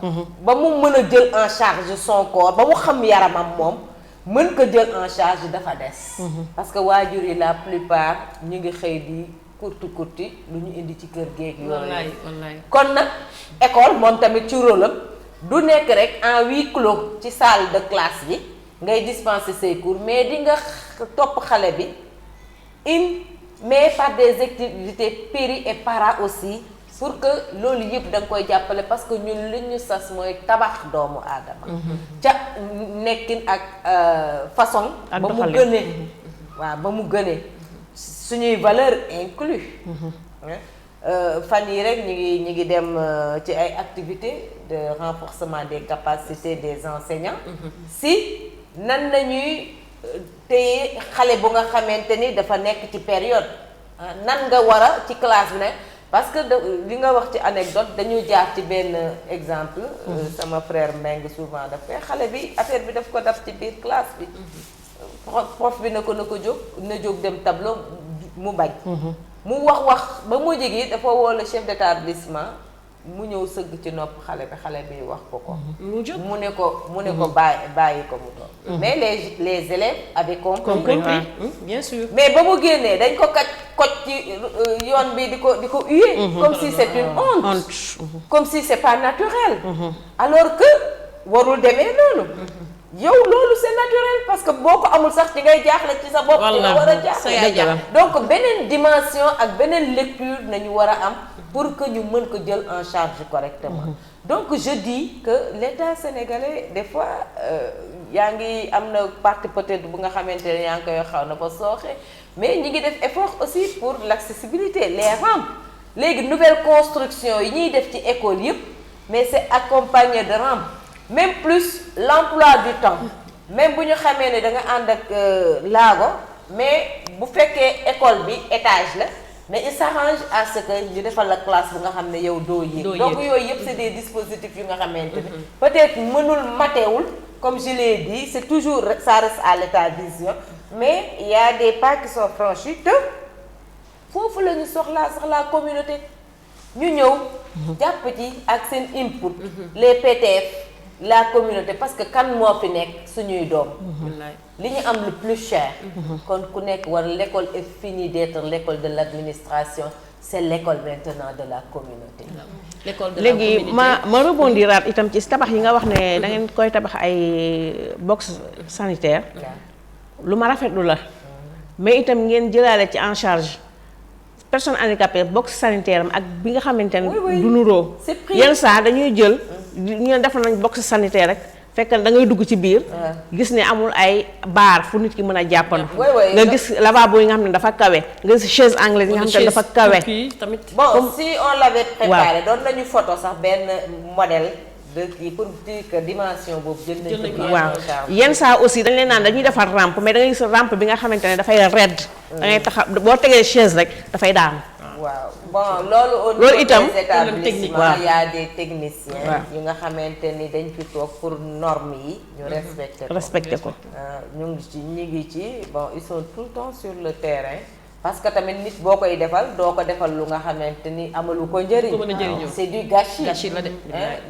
ba mu mën a jël en charge son corps ba mu xam yaramam moom mën ko jël en charge dafa des parce que waajur yi la plupart ñu ngi xëy di kurti lu ñu indi ci kër géeg yooyu kon nag école moom tamit ci rôle am du nekk rek en huis clos ci salle de classe bi ngay dispenser ses cours mais di nga topp xale bi mais par des activités péri et para aussi pour que loolu yëpp da nga koy jàppale parce que ñun li ñu sas mooy tabax doomu aadama ca nekkin ak façon ba mu gënee waaw ba mu gënee suñuy valeur inclus fan yi rek ñu ngi dem ci ay activités de renforcement des capacités des enseignants si nan nañuy téye xale bu nga xamante ni dafa nekk ci période nan nga war a ci classe bi nag parce que li nga wax ci anecdote dañu jaar ci benn exemple sama frère Mbengue souvent daf koy xale bi affaire bi daf ko daf ci biir classe bi prof bi na ko jóg dem tableau mu bañ mu wax ba mujj gi dafa woo le chef d'établissement mu ñëw sëgg ci nopp xale bi wax ko mu ne ko bàyyi ko mu toog mais les élèves avaient compris bien sûr mais ba mu génnee dañ ko koj ci yoon bi di ko huer comme si c'est une honte comme si c'est pas naturel alors que warul demee noonu yow loolu c'est naturel parce que boo ko amul sax ci ngay jaaxle ci sa bopp ci nga war a jaaxle donc beneen dimension ak beneen lecture nañu war a am pour que ñu mën ko jël en charge correctement donc je dis que l'État sénégalais des fois yaa ngi am na partie peut-être bu nga xamante ne yaa ngi koy xaw na fa sooxe mais ñi ngi def effort aussi pour l'accessibilité les rampes léegi nouvelle construction yi ñuy def ci école yëpp mais c'est accompagné de rampes même plus l'emploi du temps même bu ñu xamee ne da nga ànd ak laago mais bu fekkee école bi étage la mais il s'arrange à ce que ñu defal la classe bu nga xam ne yow doo yéeg donc yooyu yëpp c'est des dispositifs yu nga xamante ne peut-être mënul matewul comme je l'ai dit c'est toujours ça reste à l'état vision mais il y a des pas qui sont franchis te foofu la ñu soxla communauté ñu ñëw jàpp ci ak seen input les PTF la communauté parce que kan moo fi nekk suñuy doom li ñu am le plus cher kon ku nekk war l'école est finie d'être l'école de l'administration c'est l'école maintenant de la communauté léegi ma rebondiraat itam ci tabax yi nga wax ne da ngeen koy tabax ay box sanitaire lu ma rafetlu la mais itam ngeen jëlaale ci en charge personne handicapée box sanitaire am ak bi nga xamante ne du nuroo yenn saa dañuy jël ñu def nañ box sanitaire rek fekk da ngay dugg ci biir gis ne amul ay baar fu nit ki mën a jàppandu nga gis lavabo yi nga xam ne dafa kawe nga gis chaise anglaise yi nga xam ne dafa kawe tamit bon si on l'avait préparé doon nañu photo sax benn modèle de kii pour dire que dimension boobu jël nañu ko waaw yenn saa aussi dañ leen naan dañuy defar rampe mais da ngay gis rampe bi nga xamante ne dafay redd da ngay taxaw boo tegee chaise rek dafay daanu waaw bon loolu loolu itam des établissements waaw. il y a des techniciens yu nga xamante ni dañ fi toog pour normes yi ñu respecté ko ñu ngi ci bon ils sont tout le temps sur le terrain parce que tamit nit boo koy defal doo ko defal lu nga xamante ni amalu ko njëriñ c'est du gâchis la de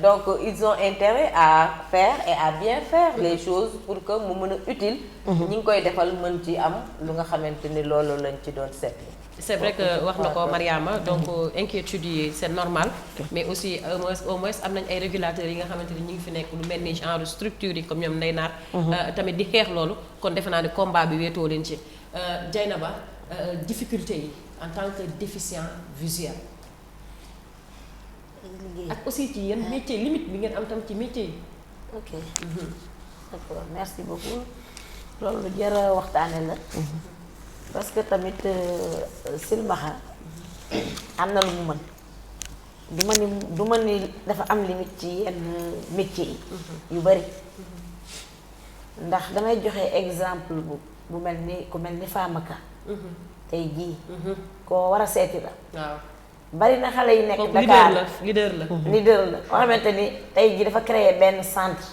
donc ils ont intérêt à faire et à bien faire les choses pour que mu mën a utile ñi ngi koy defal mën ci am lu nga xamante ni loolu lañ ci doon seetlu c'est vrai que wax na ko Mariama donc inquiétude yi c'est normal mais aussi au moins am nañ ay régulateurs yi nga xamante ni ñu ngi fi nekk lu mel ni genre structure yi comme ñoom Ndeye Naar tamit di xeex loolu kon defe naa ne combat bi weetoo leen ci Dieynaba difficulté yi en tant que déficient visuel ak aussi ci yenn métier limite bi ngeen am tam ci métier yi ok d'accord merci beaucoup loolu lu jar a waxtaane la parce que tamit silmaxa am na lu mu mën du ma ni dafa am limite ci yenn métier yi yu bari ndax damay joxe exemple bu mel ni ku mel ni Famaka tey jii koo war a seeti la waaw bari na xale yi nekk Dakar leader la boo xamante ni tey jii dafa créer benn centre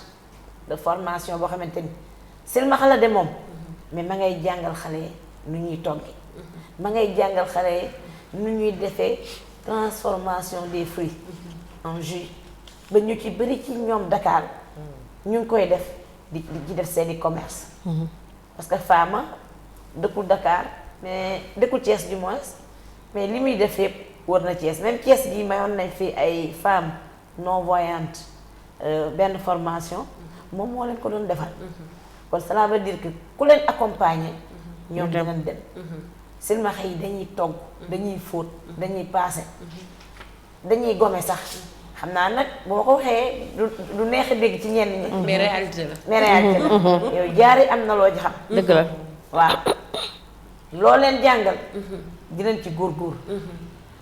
de formation boo xamante ni silmaxa la de moom mais ma ngay jàngal xale yi nu ñuy toggi ma ngay jàngal xale yi nu ñuy defee transformation des fruits en jus ba ñu ci bëri ci ñoom Dakar ñu ngi koy def di def seeni commerce parce que Fama dëkkul Dakar mais dëkkul Thiès du moins mais li muy def yëpp wër na Thiès même Thiès gi mayoon nañ fi ay femmes non voyantes benn formation moom moo leen ko doon defal kon cela veut dire que ku leen accompagner ñoom dinañ dem silmaxa yi dañuy togg dañuy fóot dañuy paase dañuy gome sax xam naa nag bu ma ko waxee du neex a dégg ci ñenn ñi mais réalité la yow jaari am na loo ci xam dëgg la waaw loo leen jàngal dinañ ci góorgóor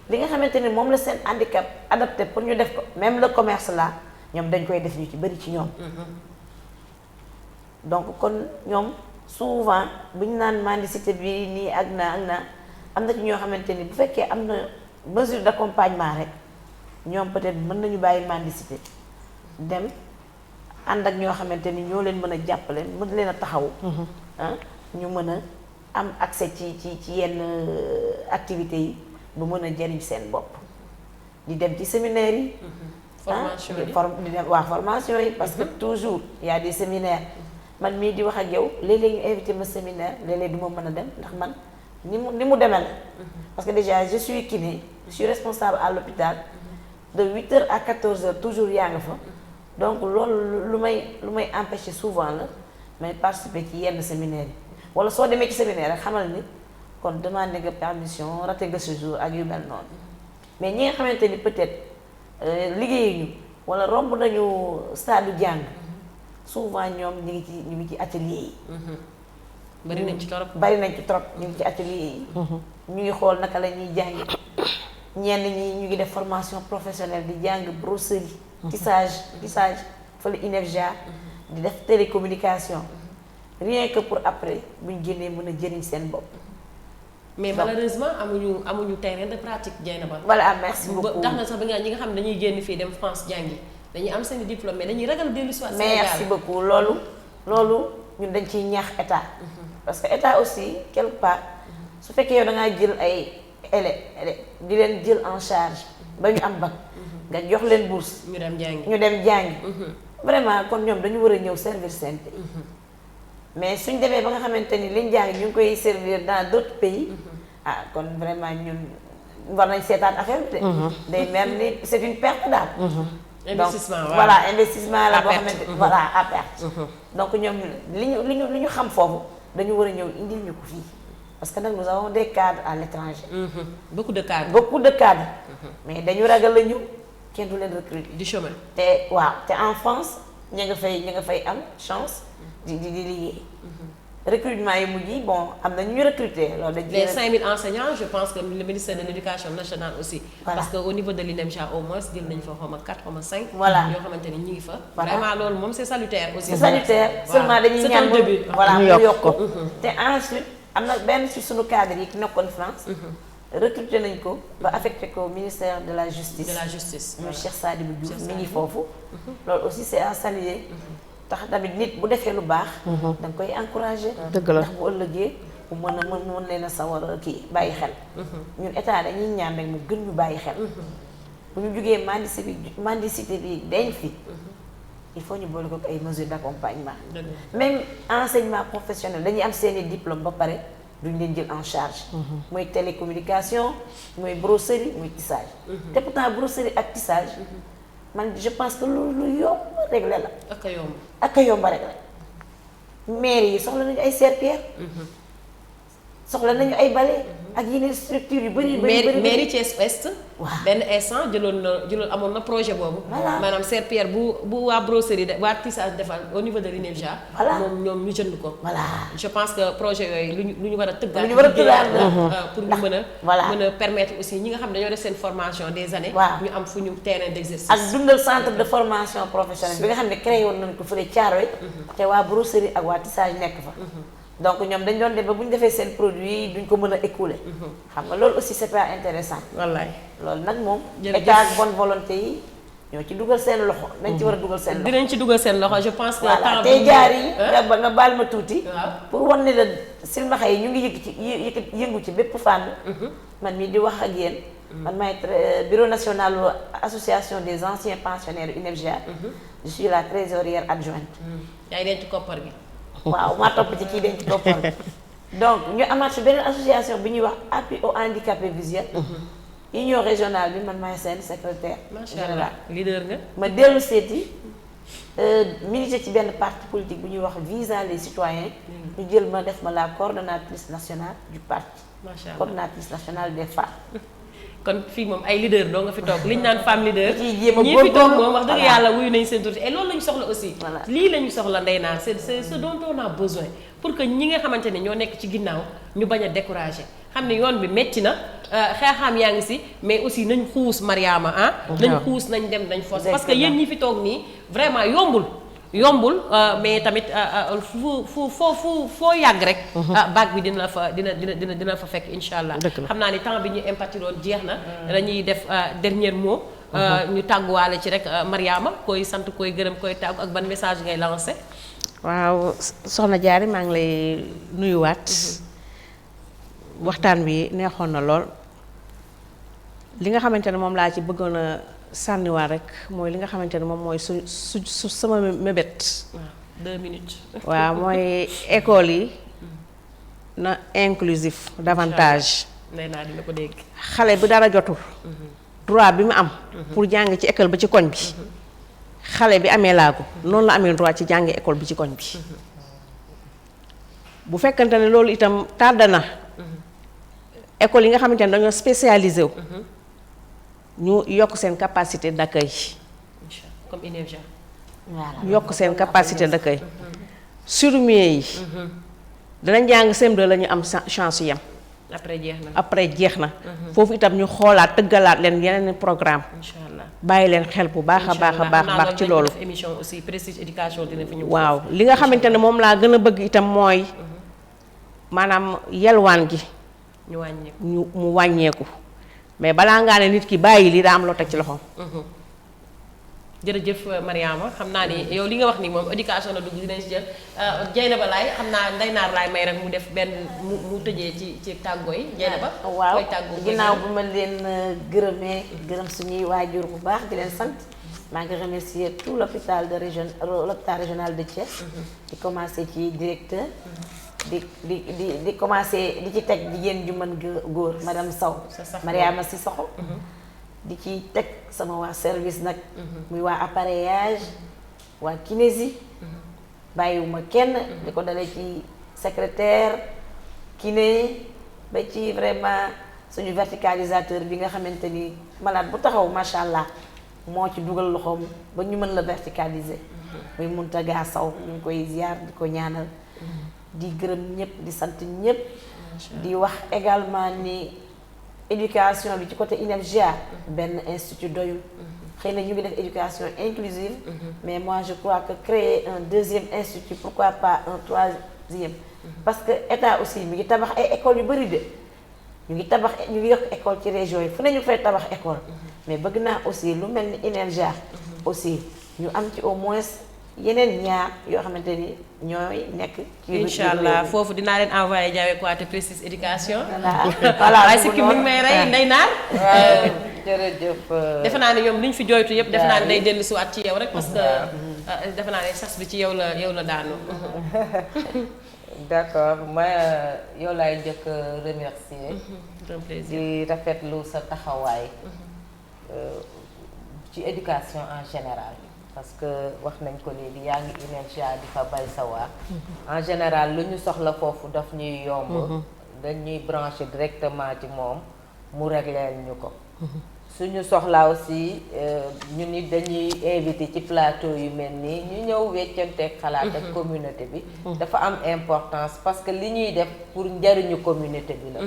li nga xamante ni moom la seen handicap adapté pour ñu def ko même le commerce là ñoom dañ koy def ñu ci bëri ci ñoom donc kon ñoom souvent bu ñu naan mendicité bi nii ak naa am na ci ñoo xamante ni bu fekkee am na mesure d'accompagnement rek ñoom peut-être mën nañu bàyyi mendicité dem ànd ak ñoo xamante ni ñoo leen mën a jàppale mën leen a taxaw ñu mën a am accès ci yenn activités yi bu mën a jariñ seen bopp di dem ci séminaires yi formation yi di dem waa formation yi parce que toujours il y a des séminaires man mii di wax ak yow léeg-léeg ñu invité ma séminaire léeg-léeg du ma mën a dem ndax man ni mu demee la parce que déjà je suis kiné je suis responsable à l'hôpital de 8h à 14h toujours yaa nga fa donc loolu lu may empêcher souvent la may participer ci yenn séminaires yi wala soo demee ci séminaire rek xamal ni kon demandé nga permission raté nga ce jour ak yu mel noonu mais ñi nga xamante ni peut-être liggéeyuñu wala romb nañu stade jàng souvent ñoom ñu ngi ci atelier yi. bari nañ ci trop ñu ngi ci atelier yi. ñu ngi xool naka la ñuy jàngi ñenn ñi ñu ngi def formation professionnelle di jàng brosserie. tissage fële INEFJA di def télécommunication rien que pour après buñ génnee mën a jëriñ seen bopp. mais malheureusement amuñu terrain de pratique Dieynaba. voilà merci beaucoup tax na sax ba ñi nga xam ne dañuy génn fii dem France jàngi dañuy am seen diplôme mais dañuy ragal dellu si waat Sénégal. merci beaucoup loolu ñun dañ ciy ñaax état. parce que état aussi quelque part su fekkee yow da ngaa jël ay élèves di leen jël en charge ba ñu am bac nga jox leen bourse. ñu dem jàngi. vraiment kon ñoom dañu war a ñëw servir seen pays. mais suñ demee ba nga xamante ni liñ jàng ñu ngi koy servir dans d'autres pays. kon vraiment ñun war nañ seetaan affaire bi de. day mel ni c'est une perte daal. investissement donc voilà investissement la boo xamante voilà à perte. donc ñoom li ñu xam foofu dañu war a ñëw indil ñu ko fii parce que nag nous avons des cadres à l'étranger. beaucoup de cadres. mais dañu ragal la ñu kenn du leen recruter. du chômage. te waaw te en France ña nga fay am chance di liggéey. recrutement yi mujj yi bon am na ñu recruter loolu dañ. les 5000 enseignants je pense que le ministère de l'éducation nationale aussi. Voilà. Parce que au niveau de l'INEMJA au moins jël nañu fa xaw ma 4 xaw ma 5. Voilà. yoo xamante ni ñu ngi fa. Voilà. Vraiment loolu moom c'est salutaire aussi. c'est sanitaire seulement dañuy ñaan c'est un début. voilà ñu mu yokk yokk ko. ko. te ensuite am na benn ci sunu cadre yi ki nekkoon France. recruter nañ ko ba affecté ko ministère de la justice. de la justice. muy voilà. Cheikh Sadibou Diouf Cheikh mi ngi Sadibou. foofu. loolu aussi c'est à saluer. tax tamit nit bu defee lu baax. da nga koy encourager. Dëgg la. ndax bu ëllëgee bu mën leen a sawar a kii bàyyi xel. ñun état dañuy ñaan rek mu gën ñu bàyyi xel. bu ñu jugee mendicité bi deñ fi. il faut ñu boole ko ay mesures d'accompagnement. Dëgg même enseignement professionnel dañuy am seeni diplôme ba pare duñ leen jël en charge. mooy télécommunication mooy brosserie mooy tissage. te pourtant brosserie ak tissage. man je pense que lu yomb réglé la. ak a yomb. ak a yomb réglé. mairie yi soxla nañu ay serpillère. soxla nañu ay balai. ak yeneen structure yu bëri mairie Thiès Ouest. waaw benn instant jëloon amoon na projet boobu. Voilà. maanaam serpillère bu waa brosserie de waa tissage defal au niveau de l'INEFJA. Voilà. moom ñoom ñu jënd ko. voilà. je pense que projet yooyu lu ñu war a tëggaat. Lu ñu war a tëggaat pour ñu mën a. voilà. mën a permettre aussi ñi nga xam ne dañoo def seen formation des années. Waaw. ñu am fu ñu terrain d'exercice. ak dundal centre de formation professionnelle bi nga xam ne créé woon nañ ko fële Thiaroye. te waa brosserie ak waa tissage nekk fa. donc ñoom dañ doon dem ba bu ñu defee seen produit duñ ko mën a écouler. xam nga loolu aussi c'est pas intéressant. wallaay. loolu nag moom. Jërëjëf. état ak bonne volonté yi ñoo ci dugal seen loxo. nañ ci war a dugal seen loxo. dinañ ci dugal seen loxo je pense que. voilà temps tey bi jaar yi nga baal ma tuuti. waaw. pour wan ne la silmaxa yi ñu ngi yëngu ci bépp fànn. man mii di wax ak yéen. man maay bureau national association des anciens pensionnaires UNEFJA. je suis la trésorière adjointe. yaay denc koppar gi. waaw maa topp ci kii denc koppar donc ñu amaat fi beneen association bi ñuy wax appui aux handicapés visuels. union régionale bi man maay seen secrétaire macha général. allah leader nga. ma dellu seeti milité ci benn parti politique bu ñuy wax Visa les citoyens. ñu jël ma def ma la coordonnatrice nationale du parti. macha allah coordonnatrice nationale des femmes. kon fii moom ay leader doo nga fi toog li ñu naan femme leader. ciy jéem a ñii fi toog góorgóorlu. moom wax dëgg Voilà. yàlla wuyu nañ seen tur et loolu la ñu soxla aussi. Voilà. lii la ñu soxla ndey naan c'est ce dont on a besoin pour que ñi nga xamante ne ñoo nekk ci ginnaaw ñu bañ a décourager xam ne yoon bi metti na xeexaam yaa ngi si mais aussi nañ xuus Mariama ah. nañ xuus nañ dem nañ force parce que yéen ñi fi toog nii vraiment yombul mais tamit foo yàgg rek. bac bi dina la fa fekk incha allah. Dëgg la. xam naa ni temps bi ñu impatiroon jeex na. dañuy def dernier mot. ñu tàgguwaale ci rek Mariama koy sant koy gërëm koy tàggu ak ban message ngay lancé. waaw soxna Diarry maa ngi lay nuyuwaat. waxtaan bi neexoon na lool. li nga xamante ne moom laa ci bëggoon a sànniwaat rek mooy li nga xamante ne moom mooy su sama mébét. waaw 2 minutes. waaw mooy école yi na inclusif davantage. nee naa dina ko dégg. xale bi dara jotul. droit bi mu am. pour jàng ci école ba ci koñ bi. xale bi amee laago noonu la amee droit ci jàngi école bi ci koñ bi. bu fekkante ne loolu itam tardé na. école yi nga xamante ne dañoo spécialisé wu. ñu yokk seen capacité d'accueil. incha allah comme INEFJA. voilà yokk seen capacité d'accueil. surmier yi. danañ jàng CM2 la ñu am chance yam. après jeex na. après jeex na. foofu itam ñu xoolaat tëggalaat leen yeneen programme incha allah. bàyyi leen xel bu baax a baax a baax ci loolu. émission aussi Prestige éducation dina fi ñëw. waaw li nga xamante ne moom laa gën a bëgg itam mooy maanaam yelwaan gi ñu wàññi. mu wàññeeku mais balaa ngaa ne nit ki bàyyi lii daa am loo teg ci loxoom. jërëjëf Mariama xam naa ni yow li nga wax ni moom éducation la dugg dinañ si jël Dieynaba laay xam naa Ndeye Naar laay may rek mu def benn mu tëjee ci tàggoo yi Dieynaba. waaw koy tàggoo ginnaaw bu ma leen gërëmee gërëm suñuy waajur bu baax di leen sant maa ngi remercier tout l'hôpital régional de Thiès. di commencer ci directeur. di commencer di ci teg jigéen ju mën góor madame Sow. Mariama Sissoko. di ci teg sama waa service nag. muy waa appareillage waa kinésie. bàyyiwuma kenn. di ko dalee ci secrétaire kiné ba ci vraiment suñu verticalisateur bi nga xamante ni malade bu taxaw macha allah moo ci dugal loxoom ba ñu mën la verticaliser. muy Mountaga Sow ñu ngi koy ziar di ko ñaanal. di gërëm ñëpp di sant ñëpp. di wax également ni éducation bi ci côté INEFJA benn institut doyul. xëy na ñu ngi def éducation inclusive. mais moi je crois que créer un deuxième institut pourquoi pas un troisième. parce que état aussi mi ngi tabax ay écoles yu bari de. ñu ngi yokk école ci région yi fu ne ñu fay tabax école. mais bëgg naa aussi lu mel ni INEFJA aussi ñu am ci au moins yeneen ñaar yoo xamante ni ñooy nekk. ci incha allah foofu dinaa leen envoyé Diawe Kouyaté Prestige éducation. voilà waaye sikki mi ngi may rey Ndeye Naar. jërëjëf. defe naa ne ñoom li ñu fi jooytu yëpp defe naa ne day dellu si waat ci yow rek parce que defe naa ne sas bi ci yow la daanu. d'accord ma yow laay njëkk remercier. un plaisir di rafetlu sa taxawaay. ci éducation en général. parce que wax nañ ko léegi yaa ngi INEFJA di fa bay sa waar. en général lu ñu soxla foofu daf ñuy yomb. dañuy branché directement ci moom mu régleel ñu ko. suñu soxlaa aussi ñu nit dañuy invité ci plateau yu mel nii ñu ñëw weccanteeg xalaat ak communauté bi. dafa am importance parce que li ñuy def pour njariñu communauté bi la.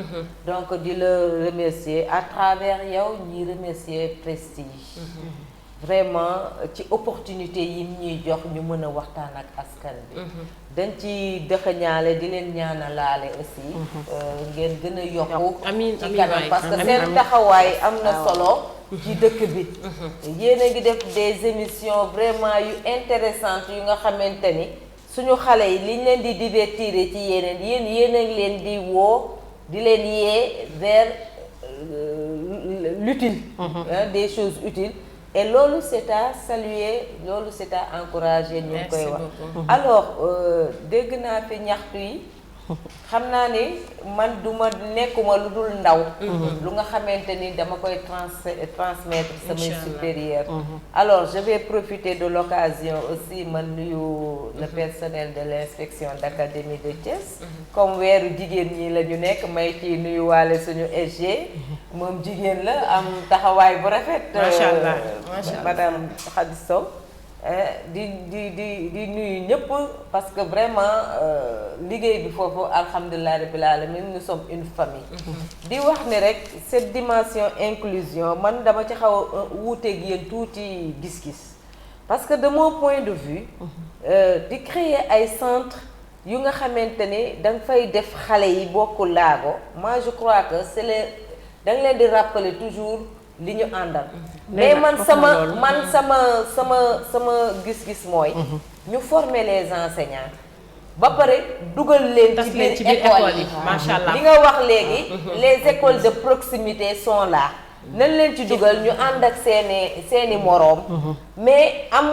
donc di la remercier à travers yow ñuy remercier Prestige. vraiment ci opportunité yi ñuy jox ñu mën a waxtaan ak askan bi. dañ ci dëxëñaale di leen ñaanalaale aussi. ngeen gën a yokku. amiin ci kanam parce que seen taxawaay am na solo. ci dëkk bi. yéen a ngi def des émissions vraiment yu intéressantes yu nga xamante ni suñu xale yi liñ leen di divertir ci yéen a ngi leen di woo di leen yee vers l'utile. des choses utiles. et loolu c'est à saluer loolu c'est à encourager ñu ngi koy wax alors dégg naa fi ñaxtu yi xam naa ni man duma nekkuma lu dul ndaw lu nga xamante ni dama koy transmettre samay supérieur alors je vais profiter de l'occasion aussi man nuyu le personnel de l'inspection d'académie de Thiès comme weeru jigéen ñi la ñu nekk may ci nuyu waale suñu SG moom jigéen la am taxawaay bu rafet madame Khady Sow di nuyu ñëpp parce que vraiment liggéey bi foofu alhamdulilah rabbil alamin nous sommes une famille. di wax ni rek cette dimension inclusion man dama ci xaw a wuuteeg yéen tuuti gis-gis parce que de mon point de vue di créer ay centre yu nga xamante ni danga fay def xale yi bokk laago moi je crois que c'est le danga leen di rappeler toujours li ñu àndal mais man sama gis-gis mooy ñu former les enseignants ba pare dugal leen ci biir école yi macha allah li nga wax léegi les écoles de proximité sont là nañ leen ci dugal ñu ànd ak seeni moroom mais am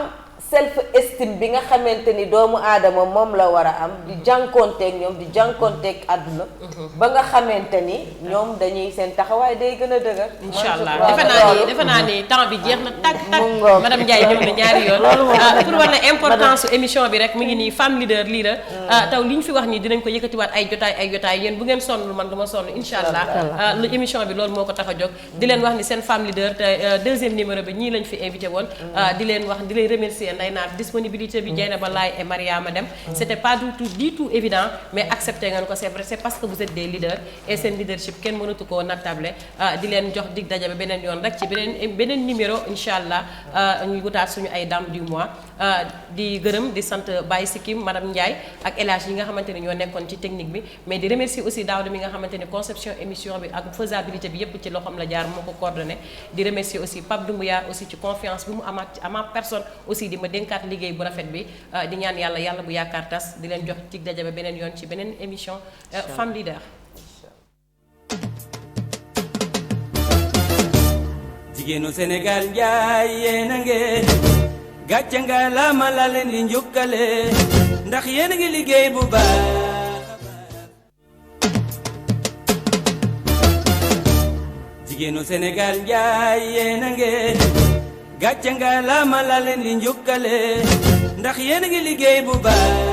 self estime bi nga xamante ni doomu aadama moom la war a am di jànkoonteeg ñoom di jànkoonteeg àdduna ba nga xamante ni ñoom dañuy seen taxawaay day gën a dëgër incha allah defe naa ni temps bi jeex na tàkk madame Ndiaye ñëw na ñaari yoon pour war na importance su émission bi rek mi ngi nii femme leader lii la taw li ñu fi wax nii dinañ ko yëkkatiwaat ay jotaay yéen bu ngeen sonn man du ma sonn incha allah lu émission bi loolu moo ko tax a jóg di leen wax ni seen femme leader te deuxième numéro bi ñii lañ fi invité woon di leen remercier Ndeye Naar disponibilité bi Dieynaba Laye et Mariama Dem c'était pas du tout évident mais accepté ngeen ko c'est vrai c'est parce que vous êtes des leaders et seen leadership kenn mënatu koo nattable di leen jox dig daje ba beneen yoon rek ci beneen numéro incha allah ñuy wutaat suñu ay dame du mois di gërëm di sant Baye Sikim madame Ndiaye ak El Hadj yi nga xamante ni ñoo nekkoon ci technique bi mais di remercier aussi Daouda mi nga xamante ni conception émission bi ak faisabilité bi yépp ci loxoom la jaar moo ko coordonné di remercier aussi Pape Doumbouya aussi ci confiance bi mu amaat à ma personne aussi di ma dénkaat liggéey bu rafet bi di ñaan yàlla bu yaakaar tas di leen jox dig daje ba beneen yoon ci beneen émission Femme Leader. jigéenu Sénégal njaay yéen a ngeen gàcce nga la leen di njukkale ndax yéen a ngi liggéey bu baax jigéenu Sénégal njaay yéen a ngeen gàcce nga la leen di njukkale ndax yéen a ngi liggéey bu baax